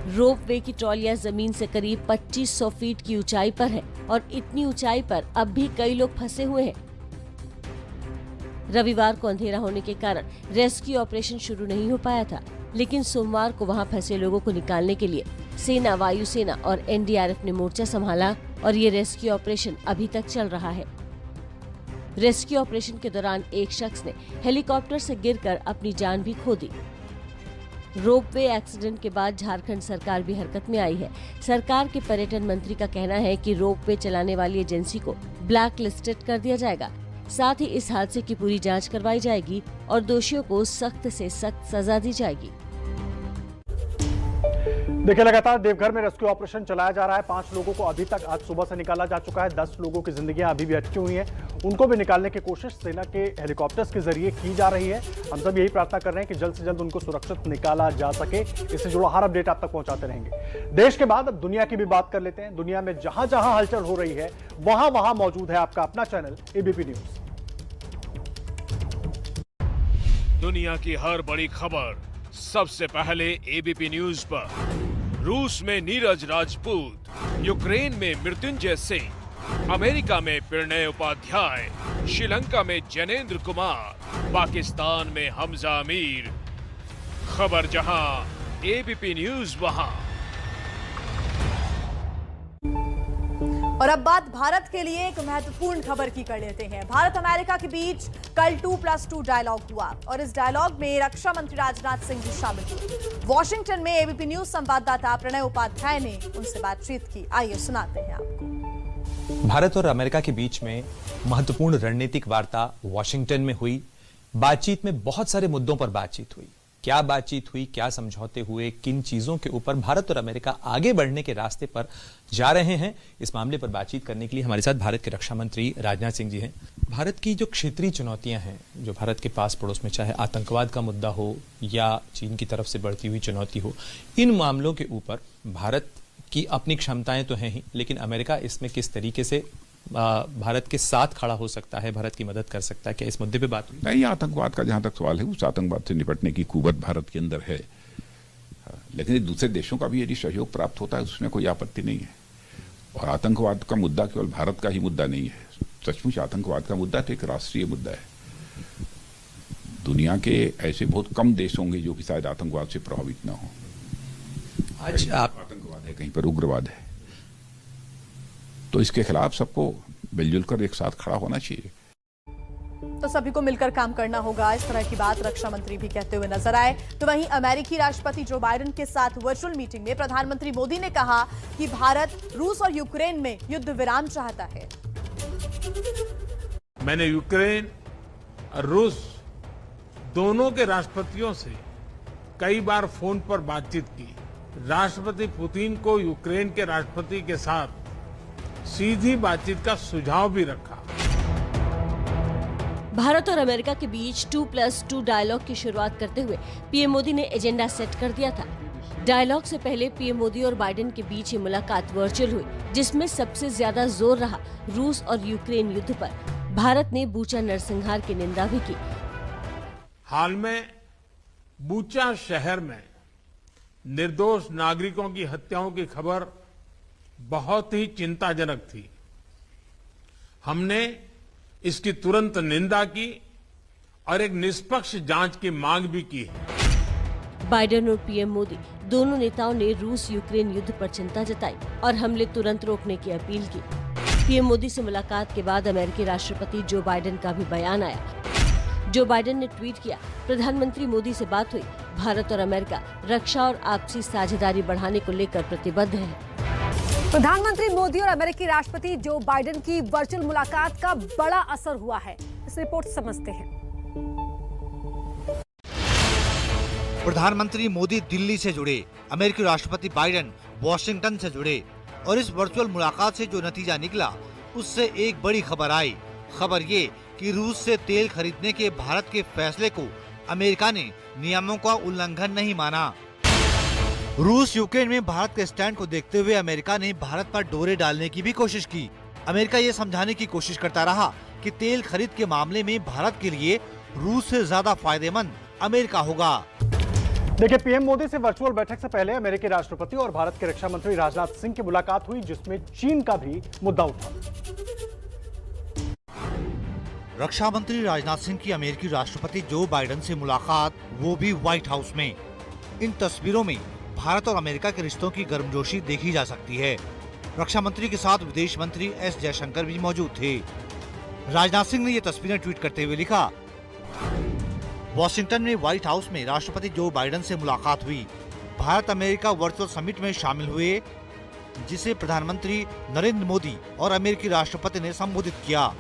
रोप वे की ट्रॉलियां जमीन से करीब 2500 फीट की ऊंचाई पर है, और इतनी ऊंचाई पर अब भी कई लोग फंसे हुए हैं। रविवार को अंधेरा होने के कारण रेस्क्यू ऑपरेशन शुरू नहीं हो पाया था, लेकिन सोमवार को वहां फंसे लोगों को निकालने के लिए सेना, वायुसेना और एनडीआरएफ ने मोर्चा संभाला, और ये रेस्क्यू ऑपरेशन अभी तक चल रहा है। रेस्क्यू ऑपरेशन के दौरान एक शख्स ने हेलीकॉप्टर से गिरकर अपनी जान भी खो दी। रोपवे एक्सीडेंट के बाद झारखंड सरकार भी हरकत में आई है। सरकार के पर्यटन मंत्री का कहना है कि रोपवे चलाने वाली एजेंसी को ब्लैक लिस्टेड कर दिया जाएगा। साथ ही इस हादसे की पूरी जांच करवाई जाएगी और दोषियों को सख्त से सख्त सजा दी जाएगी। देखिए, लगातार देवघर में रेस्क्यू ऑपरेशन चलाया जा रहा है। 5 लोगों को अभी तक आज सुबह से निकाला जा चुका है। 10 लोगों की जिंदगियां अभी भी अटकी हुई हैं। उनको भी निकालने की कोशिश सेना के हेलीकॉप्टर्स के जरिए की जा रही है। हम सब यही प्रार्थना कर रहे हैं कि जल्द से जल्द उनको सुरक्षित निकाला जा सके। इससे जुड़ा हर अपडेट आप तक पहुंचाते रहेंगे। देश के बाद अब दुनिया की भी बात कर लेते हैं। दुनिया में जहां जहां हलचल हो रही है, वहां वहां मौजूद है आपका अपना चैनल एबीपी न्यूज। दुनिया की हर बड़ी खबर सबसे पहले एबीपी न्यूज पर। रूस में नीरज राजपूत, यूक्रेन में मृत्युंजय सिंह, अमेरिका में प्रणय उपाध्याय, श्रीलंका में जैनेंद्र कुमार, पाकिस्तान में हमजा अमीर। खबर जहां, एबीपी न्यूज वहां। और अब बात भारत के लिए एक महत्वपूर्ण खबर की कर लेते हैं। भारत अमेरिका के बीच कल 2+2 डायलॉग हुआ, और इस डायलॉग में रक्षा मंत्री राजनाथ सिंह भी शामिल हुए। वॉशिंगटन में एबीपी न्यूज संवाददाता प्रणय उपाध्याय ने उनसे बातचीत की। आइए सुनाते हैं आपको। भारत और अमेरिका के बीच में महत्वपूर्ण रणनीतिक वार्ता वॉशिंगटन में हुई। बातचीत में बहुत सारे मुद्दों पर बातचीत हुई। क्या बातचीत हुई, क्या समझौते हुए, किन चीजों के ऊपर भारत और अमेरिका आगे बढ़ने के रास्ते पर जा रहे हैं, इस मामले पर बातचीत करने के लिए हमारे साथ भारत के रक्षा मंत्री राजनाथ सिंह जी हैं। भारत की जो क्षेत्रीय चुनौतियां हैं, जो भारत के पास पड़ोस में, चाहे आतंकवाद का मुद्दा हो या चीन की तरफ से बढ़ती हुई चुनौती हो, इन मामलों के ऊपर भारत की अपनी क्षमताएं तो हैं ही, लेकिन अमेरिका इसमें किस तरीके से भारत के साथ खड़ा हो सकता है, भारत की मदद कर सकता है, क्या इस मुद्दे पे बात हुई? नहीं, आतंकवाद का जहां तक सवाल है, उस आतंकवाद से निपटने की कुवत भारत के अंदर है, लेकिन दूसरे देशों का भी यदि सहयोग प्राप्त होता है उसमें कोई आपत्ति नहीं है। और आतंकवाद का मुद्दा केवल भारत का ही मुद्दा नहीं है। सचमुच आतंकवाद का मुद्दा तो एक राष्ट्रीय मुद्दा है। दुनिया के ऐसे बहुत कम देश होंगे जो कि शायद आतंकवाद से प्रभावित न हो। आज आतंकवाद है, कहीं पर उग्रवाद है, तो इसके खिलाफ सबको मिलजुल कर एक साथ खड़ा होना चाहिए। तो सभी को मिलकर काम करना होगा, इस तरह की बात रक्षा मंत्री भी कहते हुए नजर आए। तो वहीं अमेरिकी राष्ट्रपति जो बाइडेन के साथ वर्चुअल मीटिंग में प्रधानमंत्री मोदी ने कहा कि भारत रूस और यूक्रेन में युद्ध विराम चाहता है। मैंने यूक्रेन और रूस दोनों के राष्ट्रपतियों से कई बार फोन पर बातचीत की। राष्ट्रपति पुतिन को यूक्रेन के राष्ट्रपति के साथ सीधी बातचीत का सुझाव भी रखा। भारत और अमेरिका के बीच 2+2 डायलॉग की शुरुआत करते हुए पीएम मोदी ने एजेंडा सेट कर दिया था। डायलॉग से पहले पीएम मोदी और बाइडेन के बीच ये मुलाकात वर्चुअल हुई, जिसमें सबसे ज्यादा जोर रहा रूस और यूक्रेन युद्ध पर। भारत ने बूचा नरसंहार की निंदा भी की। हाल में बूचा शहर में निर्दोष नागरिकों की हत्याओं की खबर बहुत ही चिंताजनक थी। हमने इसकी तुरंत निंदा की और एक निष्पक्ष जांच की मांग भी की है। बाइडेन और पीएम मोदी दोनों नेताओं ने रूस यूक्रेन युद्ध पर चिंता जताई और हमले तुरंत रोकने की अपील की। पीएम मोदी से मुलाकात के बाद अमेरिकी राष्ट्रपति जो बाइडेन का भी बयान आया। जो बाइडेन ने ट्वीट किया, प्रधानमंत्री मोदी से बात हुई, भारत और अमेरिका रक्षा और आपसी साझेदारी बढ़ाने को लेकर प्रतिबद्ध है। प्रधानमंत्री मोदी और अमेरिकी राष्ट्रपति जो बाइडेन की वर्चुअल मुलाकात का बड़ा असर हुआ है, इस रिपोर्ट समझते हैं। प्रधानमंत्री मोदी दिल्ली से जुड़े, अमेरिकी राष्ट्रपति बाइडेन वॉशिंगटन से जुड़े, और इस वर्चुअल मुलाकात से जो नतीजा निकला उससे एक बड़ी खबर आई। खबर ये कि रूस से तेल खरीदने के भारत के फैसले को अमेरिका ने नियमों का उल्लंघन नहीं माना। रूस यूक्रेन में भारत के स्टैंड को देखते हुए अमेरिका ने भारत पर डोरे डालने की भी कोशिश की। अमेरिका ये समझाने की कोशिश करता रहा कि तेल खरीद के मामले में भारत के लिए रूस से ज्यादा फायदेमंद अमेरिका होगा। देखिए, पीएम मोदी से वर्चुअल बैठक से पहले अमेरिकी राष्ट्रपति और भारत के रक्षा मंत्री राजनाथ सिंह की मुलाकात हुई, जिसमें चीन का भी मुद्दा उठा। रक्षा मंत्री राजनाथ सिंह की अमेरिकी राष्ट्रपति जो बाइडेन से मुलाकात, वो भी व्हाइट हाउस में। इन तस्वीरों में भारत और अमेरिका के रिश्तों की गर्मजोशी देखी जा सकती है। रक्षा मंत्री के साथ विदेश मंत्री एस जयशंकर भी मौजूद थे। राजनाथ सिंह ने ये तस्वीरें ट्वीट करते हुए लिखा, वॉशिंगटन में व्हाइट हाउस में राष्ट्रपति जो बाइडेन से मुलाकात हुई। भारत अमेरिका वर्चुअल समिट में शामिल हुए, जिसे प्रधानमंत्री नरेंद्र मोदी और अमेरिकी राष्ट्रपति ने संबोधित किया।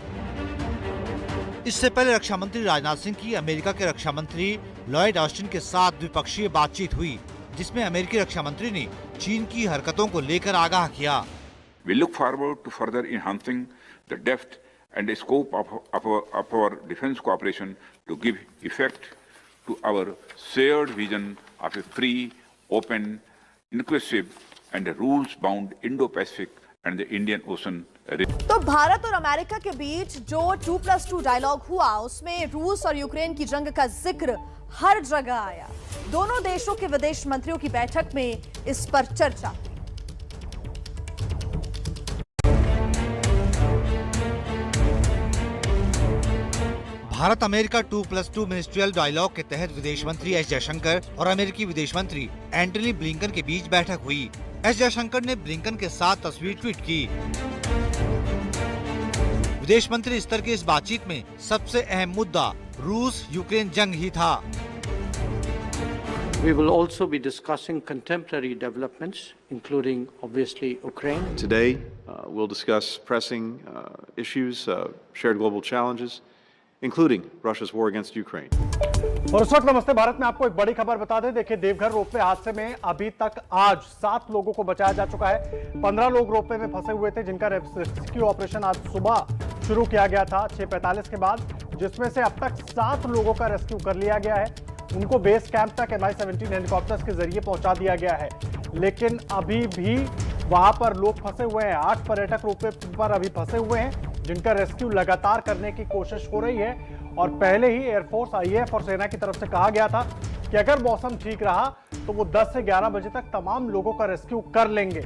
इससे पहले रक्षा मंत्री राजनाथ सिंह की अमेरिका के रक्षा मंत्री लॉयड ऑस्टिन के साथ द्विपक्षीय बातचीत हुई, जिसमें अमेरिकी रक्षा मंत्री ने चीन की हरकतों को लेकर आगाह किया। We look forward to further enhancing the depth and the scope of our defense cooperation to give effect to our shared vision of a free, open, inclusive and rules-bound Indo-Pacific and the Indian Ocean region. तो भारत और अमेरिका के बीच जो 2+2 डायलॉग हुआ, उसमें रूस और यूक्रेन की जंग का जिक्र हर जगह आया। दोनों देशों के विदेश मंत्रियों की बैठक में इस पर चर्चा। भारत अमेरिका 2+2 मिनिस्ट्रियल डायलॉग के तहत विदेश मंत्री एस जयशंकर और अमेरिकी विदेश मंत्री एंटनी ब्लिंकन के बीच बैठक हुई। एस जयशंकर ने ब्लिंकन के साथ तस्वीर ट्वीट की। विदेश मंत्री स्तर की इस बातचीत में सबसे अहम मुद्दा रूस यूक्रेन जंग ही था। We will also be discussing contemporary developments, including obviously Ukraine. Today, we'll discuss pressing issues, shared global challenges, including Russia's war against Ukraine. और इस वक्त नमस्ते भारत में आपको एक बड़ी खबर बता दें। देखिए, देवघर रोपवे हादसे में अभी तक आज 7 लोगों को बचाया जा चुका है। 15 लोग रोपवे में फंसे हुए थे, जिनका रेस्क्यू ऑपरेशन आज सुबह शुरू किया गया था 6:45 के बाद, जिसमें से अब तक 7 लोगों का रेस्क्यू कर लिया गया है। उनको बेस कैंप तक MI-17 हेलीकॉप्टर्स के जरिए पहुंचा दिया गया है, लेकिन अभी भी वहां पर लोग फंसे हुए हैं। 8 पर्यटक रोपवे पर अभी फंसे हुए हैं, जिनका रेस्क्यू लगातार करने की कोशिश हो रही है। और पहले ही एयरफोर्स, IAF और सेना की तरफ से कहा गया था कि अगर मौसम ठीक रहा तो वो 10 से 11 बजे तक तमाम लोगों का रेस्क्यू कर लेंगे।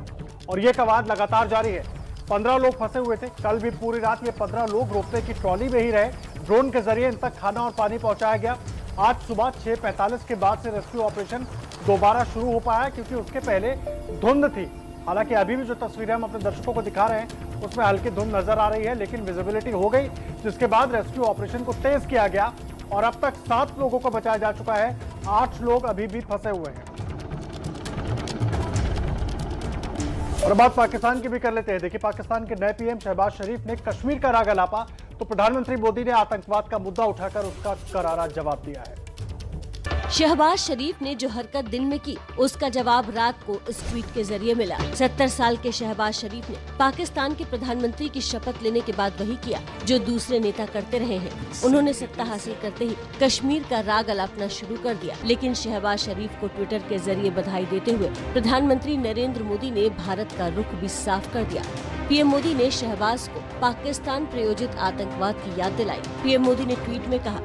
और ये कवायद लगातार जारी है। 15 लोग फंसे हुए थे, कल भी पूरी रात ये 15 लोग रोपवे की ट्रॉली में ही रहे। ड्रोन के जरिए इन तक खाना और पानी पहुंचाया गया। आज सुबह 6:45 के बाद से रेस्क्यू ऑपरेशन दोबारा शुरू हो पाया, क्योंकि उसके पहले धुंध थी। हालांकि अभी भी जो तस्वीरें हम अपने दर्शकों को दिखा रहे हैं, उसमें हल्की धुंध नजर आ रही है, लेकिन विजिबिलिटी हो गई, जिसके बाद रेस्क्यू ऑपरेशन को तेज किया गया और अब तक 7 लोगों को बचाया जा चुका है। 8 लोग अभी भी फंसे हुए हैं। और बात पाकिस्तान की भी कर लेते हैं। देखिए, पाकिस्तान के नए पीएम शहबाज शरीफ ने कश्मीर का राग अलापा, तो प्रधानमंत्री मोदी ने आतंकवाद का मुद्दा उठाकर उसका करारा जवाब दिया है। शहबाज शरीफ ने जो हरकत दिन में की, उसका जवाब रात को इस ट्वीट के जरिए मिला। 70 साल के शहबाज शरीफ ने पाकिस्तान के प्रधानमंत्री की शपथ लेने के बाद वही किया जो दूसरे नेता करते रहे हैं। उन्होंने सत्ता हासिल करते ही कश्मीर का राग अलापना शुरू कर दिया। लेकिन शहबाज शरीफ को ट्विटर के जरिए बधाई देते हुए प्रधानमंत्री नरेंद्र मोदी ने भारत का रुख भी साफ कर दिया। पीएम मोदी ने शहबाज को पाकिस्तान प्रायोजित आतंकवाद की याद दिलाई। पीएम मोदी ने ट्वीट में कहा,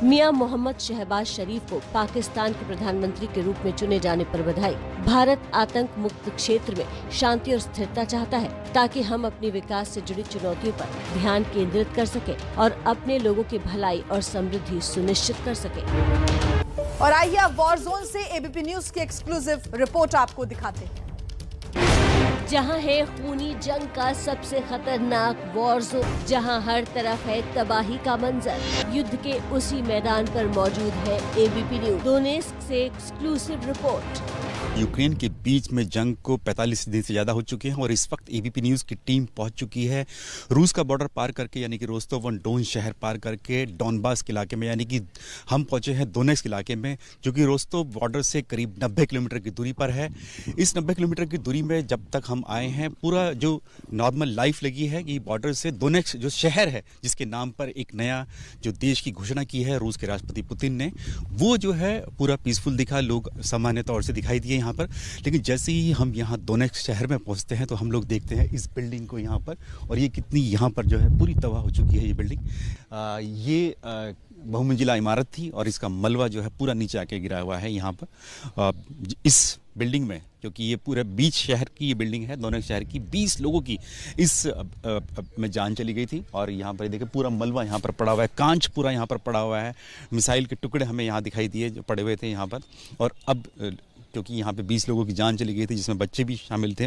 मियां मोहम्मद शहबाज शरीफ को पाकिस्तान के प्रधानमंत्री के रूप में चुने जाने पर बधाई। भारत आतंक मुक्त क्षेत्र में शांति और स्थिरता चाहता है, ताकि हम अपनी विकास से जुड़ी चुनौतियों पर ध्यान केंद्रित कर सके और अपने लोगों की भलाई और समृद्धि सुनिश्चित कर सके। और आइए अब वॉर जोन से एबीपी न्यूज की एक्सक्लूसिव रिपोर्ट आपको दिखाते हैं। जहां है खूनी जंग का सबसे खतरनाक वॉर जोन, जहां हर तरफ है तबाही का मंजर, युद्ध के उसी मैदान पर मौजूद है एबीपी न्यूज। डोनेस्क से एक्सक्लूसिव रिपोर्ट। यूक्रेन के बीच में जंग को 45 दिन से ज़्यादा हो चुके हैं और इस वक्त एबीपी न्यूज़ की टीम पहुंच चुकी है रूस का बॉर्डर पार करके, यानी कि रोस्तोव ऑन डोन शहर पार करके डॉनबास के इलाके में, यानी कि हम पहुंचे हैं दोनेत्स्क इलाके में, जो कि रोस्तोव बॉर्डर से करीब 90 किलोमीटर की दूरी पर है। इस 90 किलोमीटर की दूरी में जब तक हम आए हैं, पूरा जो नॉर्मल लाइफ लगी है कि बॉर्डर से दोनेत्स्क जो शहर है, जिसके नाम पर एक नया जो देश की घोषणा की है रूस के राष्ट्रपति पुतिन ने, वो जो है पूरा पीसफुल दिखा, लोग सामान्य तौर से दिखाई दिए यहाँ पर। लेकिन जैसे ही हम यहाँ दोनेत्स्क शहर में पहुँचते हैं तो हम लोग देखते हैं इस बिल्डिंग को यहाँ पर, और ये कितनी यहाँ पर जो है पूरी तबाह हो चुकी है ये बिल्डिंग। ये बहुमंजिला इमारत थी और इसका मलबा जो है पूरा नीचे आके गिरा हुआ है यहाँ पर। इस बिल्डिंग में, क्योंकि ये पूरे बीच शहर की ये बिल्डिंग है, दोनेत्स्क शहर की, 20 लोगों की इस में जान चली गई थी। और यहाँ पर देखिए पूरा मलबा यहाँ पर पड़ा हुआ है, कांच पूरा यहाँ पर पड़ा हुआ है, मिसाइल के टुकड़े हमें यहाँ दिखाई दिए जो पड़े हुए थे यहाँ पर। और अब क्योंकि यहाँ पे 20 लोगों की जान चली गई थी, जिसमें बच्चे भी शामिल थे,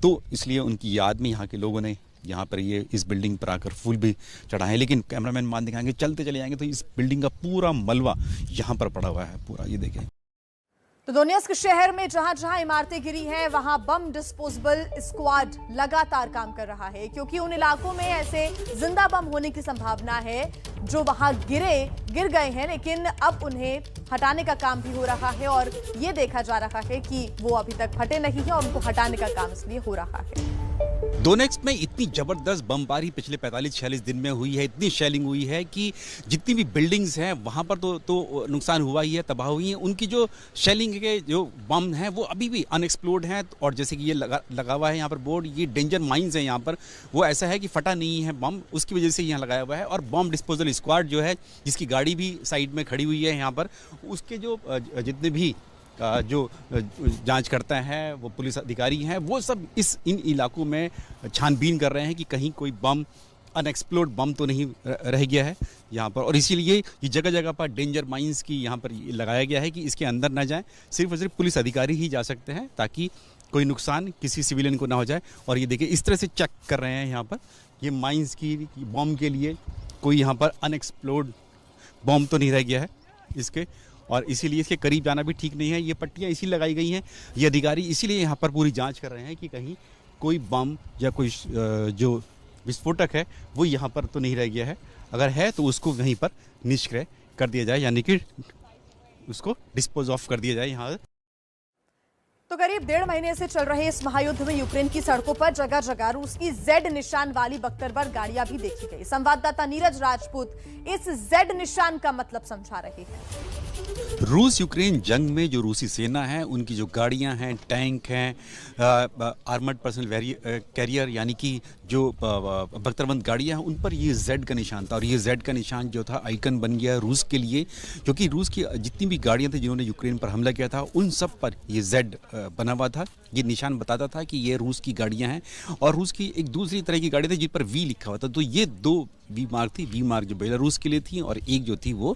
तो इसलिए उनकी याद में यहाँ के लोगों ने यहाँ पर ये इस बिल्डिंग पर आकर फूल भी चढ़ाए। लेकिन कैमरामैन मान दिखाएंगे, चलते चले जाएंगे तो इस बिल्डिंग का पूरा मलबा यहाँ पर पड़ा हुआ है पूरा, ये देखें। तो दोनेत्स्क शहर में जहां जहां इमारतें गिरी हैं, वहां बम डिस्पोजेबल स्क्वाड लगातार काम कर रहा है, क्योंकि उन इलाकों में ऐसे जिंदा बम होने की संभावना है जो वहां गिर गए हैं, लेकिन अब उन्हें हटाने का काम भी हो रहा है। और ये देखा जा रहा है कि वो अभी तक फटे नहीं है और उनको हटाने का काम इसलिए हो रहा है। दोनेत्स्क में इतनी जबरदस्त बमबारी पिछले 45-46 दिन में हुई है, इतनी शेलिंग हुई है कि जितनी भी बिल्डिंग्स हैं वहां पर तो नुकसान हुआ ही है, तबाह हुई है। उनकी जो शेलिंग के जो बम हैं वो अभी भी अनएक्सप्लोर्ड हैं। और जैसे कि ये लगा हुआ है यहाँ पर बोर्ड, ये डेंजर माइंस है यहाँ पर, वो ऐसा है कि फटा नहीं है बम, उसकी वजह से यहाँ लगाया हुआ है। और बम डिस्पोजल स्क्वाड जो है, जिसकी गाड़ी भी साइड में खड़ी हुई है यहाँ पर, उसके जो जितने भी जो जांच करता है, वो पुलिस अधिकारी हैं, वो सब इन इलाकों में छानबीन कर रहे हैं कि कहीं कोई बम, अनएक्सप्लोर्ड बम तो नहीं रह गया है यहाँ पर। और इसीलिए ये जगह जगह पर डेंजर माइंस की यहाँ पर लगाया गया है कि इसके अंदर ना जाएं, सिर्फ और सिर्फ पुलिस अधिकारी ही जा सकते हैं, ताकि कोई नुकसान किसी सिविलियन को ना हो जाए। और ये देखिए इस तरह से चेक कर रहे हैं यहाँ पर, ये माइंस की बम के लिए कोई यहाँ पर अनएक्सप्लोर्ड बम तो नहीं रह गया है इसके, और इसीलिए इसके करीब जाना भी ठीक नहीं है। ये पट्टियाँ इसी लगाई गई हैं, ये अधिकारी इसीलिए यहाँ पर पूरी जांच कर रहे हैं कि कहीं कोई बम या कोई जो विस्फोटक है वो यहाँ पर तो नहीं रह गया है, अगर है तो उसको वहीं पर निष्क्रिय कर दिया जाए, यानी कि उसको डिस्पोज ऑफ कर दिया जाए यहाँ। तो करीब 1.5 महीने से चल रहे इस महायुद्ध में यूक्रेन की सड़कों पर जगह जगह रूस की जेड निशान वाली बख्तरबंद गाड़ियां भी देखी गई। संवाददाता नीरज राजपूत इस जेड निशान का मतलब समझा रहे हैं। रूस यूक्रेन जंग में जो रूसी सेना है, उनकी जो गाड़ियां हैं, टैंक हैं, आर्मर्ड पर्सनल कैरियर, यानी कि जो बख्तरबंद गाड़ियां हैं, उन पर ये जेड का निशान था। और ये जेड का निशान जो था आइकन बन गया रूस के लिए, क्योंकि रूस की जितनी भी गाड़ियां थी जिन्होंने यूक्रेन पर हमला किया था, उन सब पर ये जेड बना हुआ था। ये निशान बताता था कि ये रूस की गाड़ियां हैं। और रूस की एक दूसरी तरह की गाड़ी थी जिस पर वी लिखा हुआ था, तो ये 2 वी मार्क थी। वी मार्क जो बेलारूस के लिए थी और एक जो थी वो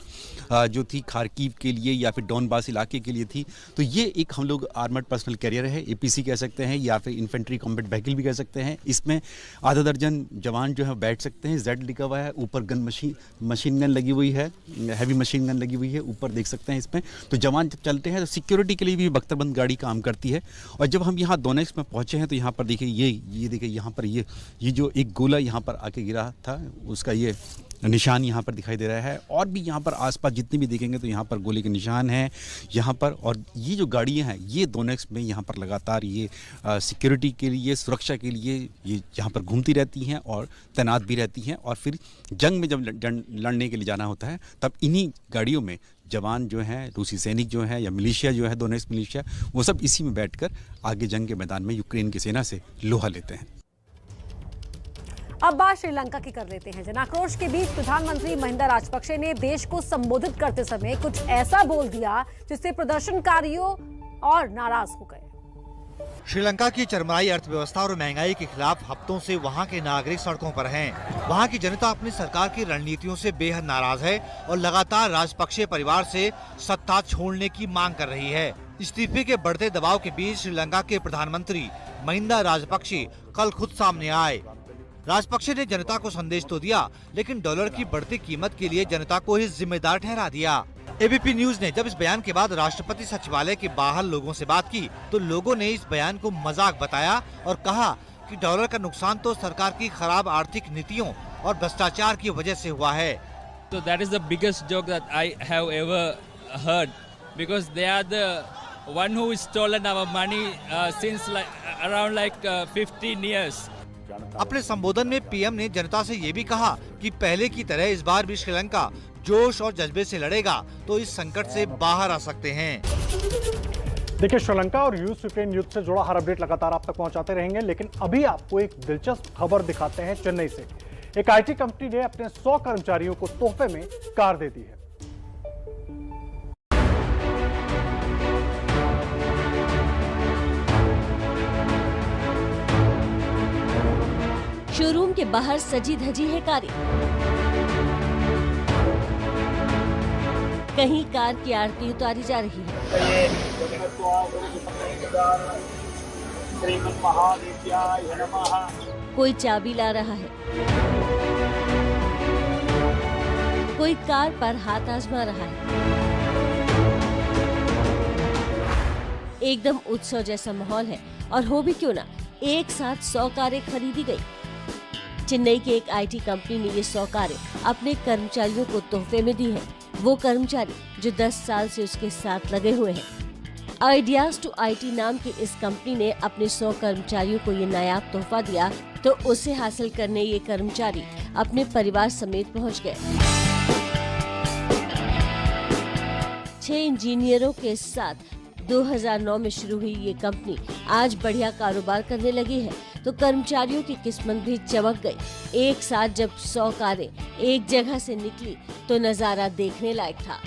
जो थी खार्किव के लिए या फिर डॉनबास इलाके के लिए थी। तो ये एक हम लोग आर्मर्ड पर्सनल कैरियर है, एपीसी कह सकते हैं, या फिर इन्फेंट्री कॉम्बैट व्हीकल भी कह सकते हैं। इसमें आधा दर्जन जवान जो है बैठ सकते हैं। जेड लिखा हुआ है, ऊपर गन मशीन गन लगी हुई है, हैवी मशीन गन लगी हुई है, ऊपर देख सकते हैं इसमें। तो जवान जब चलते हैं तो सिक्योरिटी के लिए भी बख्तरबंद गाड़ी काम करती है। और जब हम यहाँ दोनेत्स्क में पहुँचे हैं तो यहाँ पर देखिए ये देखिए यहाँ पर ये जो एक गोला यहाँ पर आके गिरा था, उसका ये निशान यहाँ पर दिखाई दे रहा है। और भी यहाँ पर आसपास जितने भी देखेंगे तो यहाँ पर गोले के निशान हैं यहाँ पर। और ये जो गाड़ियाँ हैं ये दोनेत्स्क में यहाँ पर लगातार ये सिक्योरिटी के लिए, सुरक्षा के लिए ये यहाँ पर घूमती रहती हैं और तैनात भी रहती हैं। और फिर जंग में जब लड़ने के लिए जाना होता है तब इन्हीं गाड़ियों में जवान जो हैं, रूसी सैनिक जो हैं या मिलिशिया जो है, दोनेत्स्क मिलिशिया, वो सब इसी में बैठकर आगे जंग के मैदान में यूक्रेन की सेना से लोहा लेते हैं। अब बात श्रीलंका की कर लेते हैं। जनाक्रोश के बीच प्रधानमंत्री महिंदा राजपक्षे ने देश को संबोधित करते समय कुछ ऐसा बोल दिया जिससे प्रदर्शनकारियों और नाराज हो गए। श्रीलंका की चरमराई अर्थव्यवस्था और महंगाई के खिलाफ हफ्तों से वहां के नागरिक सड़कों पर हैं। वहां की जनता अपनी सरकार की रणनीतियों से बेहद नाराज है और लगातार राजपक्षे परिवार से सत्ता छोड़ने की मांग कर रही है। इस्तीफे के बढ़ते दबाव के बीच श्रीलंका के प्रधानमंत्री महिंदा राजपक्षे कल खुद सामने आए। राजपक्षे ने जनता को संदेश तो दिया, लेकिन डॉलर की बढ़ती कीमत के लिए जनता को ही जिम्मेदार ठहरा दिया। एबीपी न्यूज ने जब इस बयान के बाद राष्ट्रपति सचिवालय के बाहर लोगों से बात की तो लोगों ने इस बयान को मजाक बताया और कहा कि डॉलर का नुकसान तो सरकार की खराब आर्थिक नीतियों और भ्रष्टाचार की वजह से हुआ है। So that is the biggest joke that I have ever heard, because they are the one who has stolen our money since around 15 years. अपने संबोधन में पीएम ने जनता से ये भी कहा कि पहले की तरह इस बार भी श्रीलंका जोश और जज्बे से लड़ेगा तो इस संकट से बाहर आ सकते हैं। देखिए, श्रीलंका और रूस यूक्रेन युद्ध से जुड़ा हर अपडेट लगातार आप तक पहुंचाते रहेंगे, लेकिन अभी आपको एक दिलचस्प खबर दिखाते हैं। चेन्नई से एक आईटी कंपनी ने अपने 100 कर्मचारियों को तोहफे में कार दे दी है। शोरूम के बाहर सजी धजी है कारें, कहीं कार की आरती उतारी जा रही है, कोई चाबी ला रहा है, कोई कार पर हाथ आजमा रहा है। एकदम उत्सव जैसा माहौल है और हो भी क्यों ना, एक साथ 100 कारें खरीदी गई। चेन्नई की एक आईटी कंपनी ने ये 100 कारें अपने कर्मचारियों को तोहफे में दी हैं। वो कर्मचारी जो 10 साल से उसके साथ लगे हुए हैं। आइडियाज टू आईटी नाम की इस कंपनी ने अपने 100 कर्मचारियों को ये नायाब तोहफा दिया तो उसे हासिल करने ये कर्मचारी अपने परिवार समेत पहुंच गए। 6 इंजीनियरों के साथ 2009 में शुरू हुई ये कंपनी आज बढ़िया कारोबार करने लगी है तो कर्मचारियों की किस्मत भी चमक गई। एक साथ जब 100 कारें एक जगह से निकली तो नजारा देखने लायक था।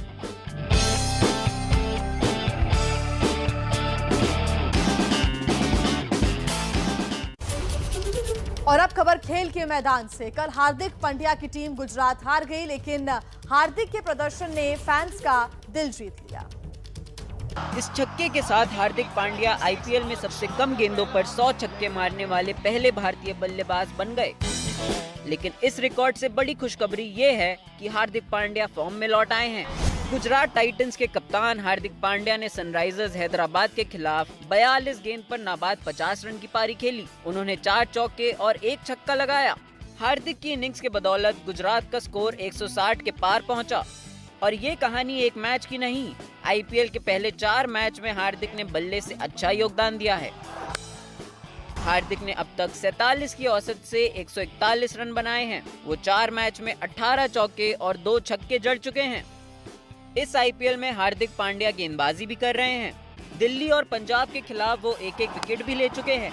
और अब खबर खेल के मैदान से। कल हार्दिक पांड्या की टीम गुजरात हार गई, लेकिन हार्दिक के प्रदर्शन ने फैंस का दिल जीत लिया। इस छक्के के साथ हार्दिक पांड्या आईपीएल में सबसे कम गेंदों पर 100 छक्के मारने वाले पहले भारतीय बल्लेबाज बन गए। लेकिन इस रिकॉर्ड से बड़ी खुशखबरी ये है कि हार्दिक पांड्या फॉर्म में लौट आए हैं। गुजरात टाइटंस के कप्तान हार्दिक पांड्या ने सनराइजर्स हैदराबाद के खिलाफ 42 गेंद पर नाबाद 50 रन की पारी खेली। उन्होंने 4 चौके और 1 छक्का लगाया। हार्दिक की इनिंग्स के बदौलत गुजरात का स्कोर 160 के पार पहुंचा। और ये कहानी एक मैच की नहीं, आईपीएल के पहले 4 मैच में हार्दिक ने बल्ले से अच्छा योगदान दिया है। हार्दिक ने अब तक 47 की औसत से 141 रन बनाए हैं। वो 4 मैच में 18 चौके और 2 छक्के जड़ चुके हैं। इस आईपीएल में हार्दिक पांड्या गेंदबाजी भी कर रहे हैं। दिल्ली और पंजाब के खिलाफ वो एक विकेट भी ले चुके हैं।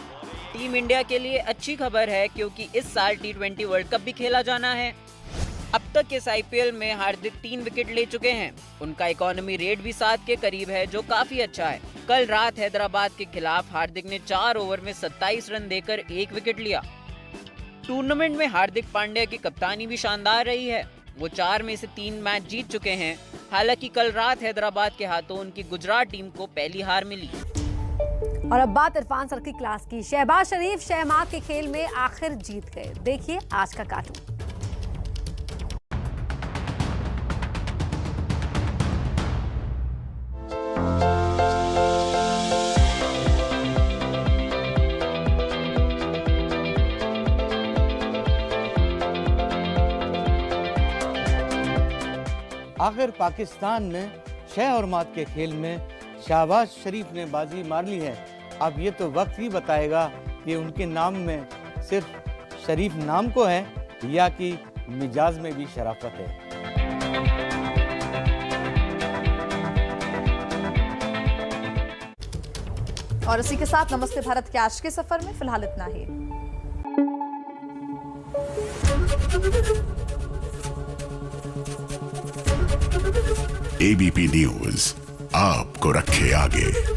टीम इंडिया के लिए अच्छी खबर है क्योंकि इस साल T20 वर्ल्ड कप भी खेला जाना है। अब तक इस आईपीएल में हार्दिक 3 विकेट ले चुके हैं। उनका इकोनॉमी रेट भी 7 के करीब है, जो काफी अच्छा है। कल रात हैदराबाद के खिलाफ हार्दिक ने 4 ओवर में 27 रन देकर 1 विकेट लिया। टूर्नामेंट में हार्दिक पांड्या की कप्तानी भी शानदार रही है। वो 4 में से 3 मैच जीत चुके हैं। हालांकि कल रात हैदराबाद के हाथों उनकी गुजरात टीम को पहली हार मिली। और अब बात इरफान सर की क्लास की। शहबाज शरीफ शहमाद के खेल में आखिर जीत गए। देखिए आज का कार्टून। आखिर पाकिस्तान ने 6 और मात के खेल में शहबाज शरीफ ने बाजी मार ली है। अब ये तो वक्त ही बताएगा कि उनके नाम में सिर्फ शरीफ नाम को है या कि मिजाज में भी शराफत है। और इसी के साथ नमस्ते भारत के आज के सफर में फिलहाल इतना ही। एबीपी न्यूज आपको रखे आगे।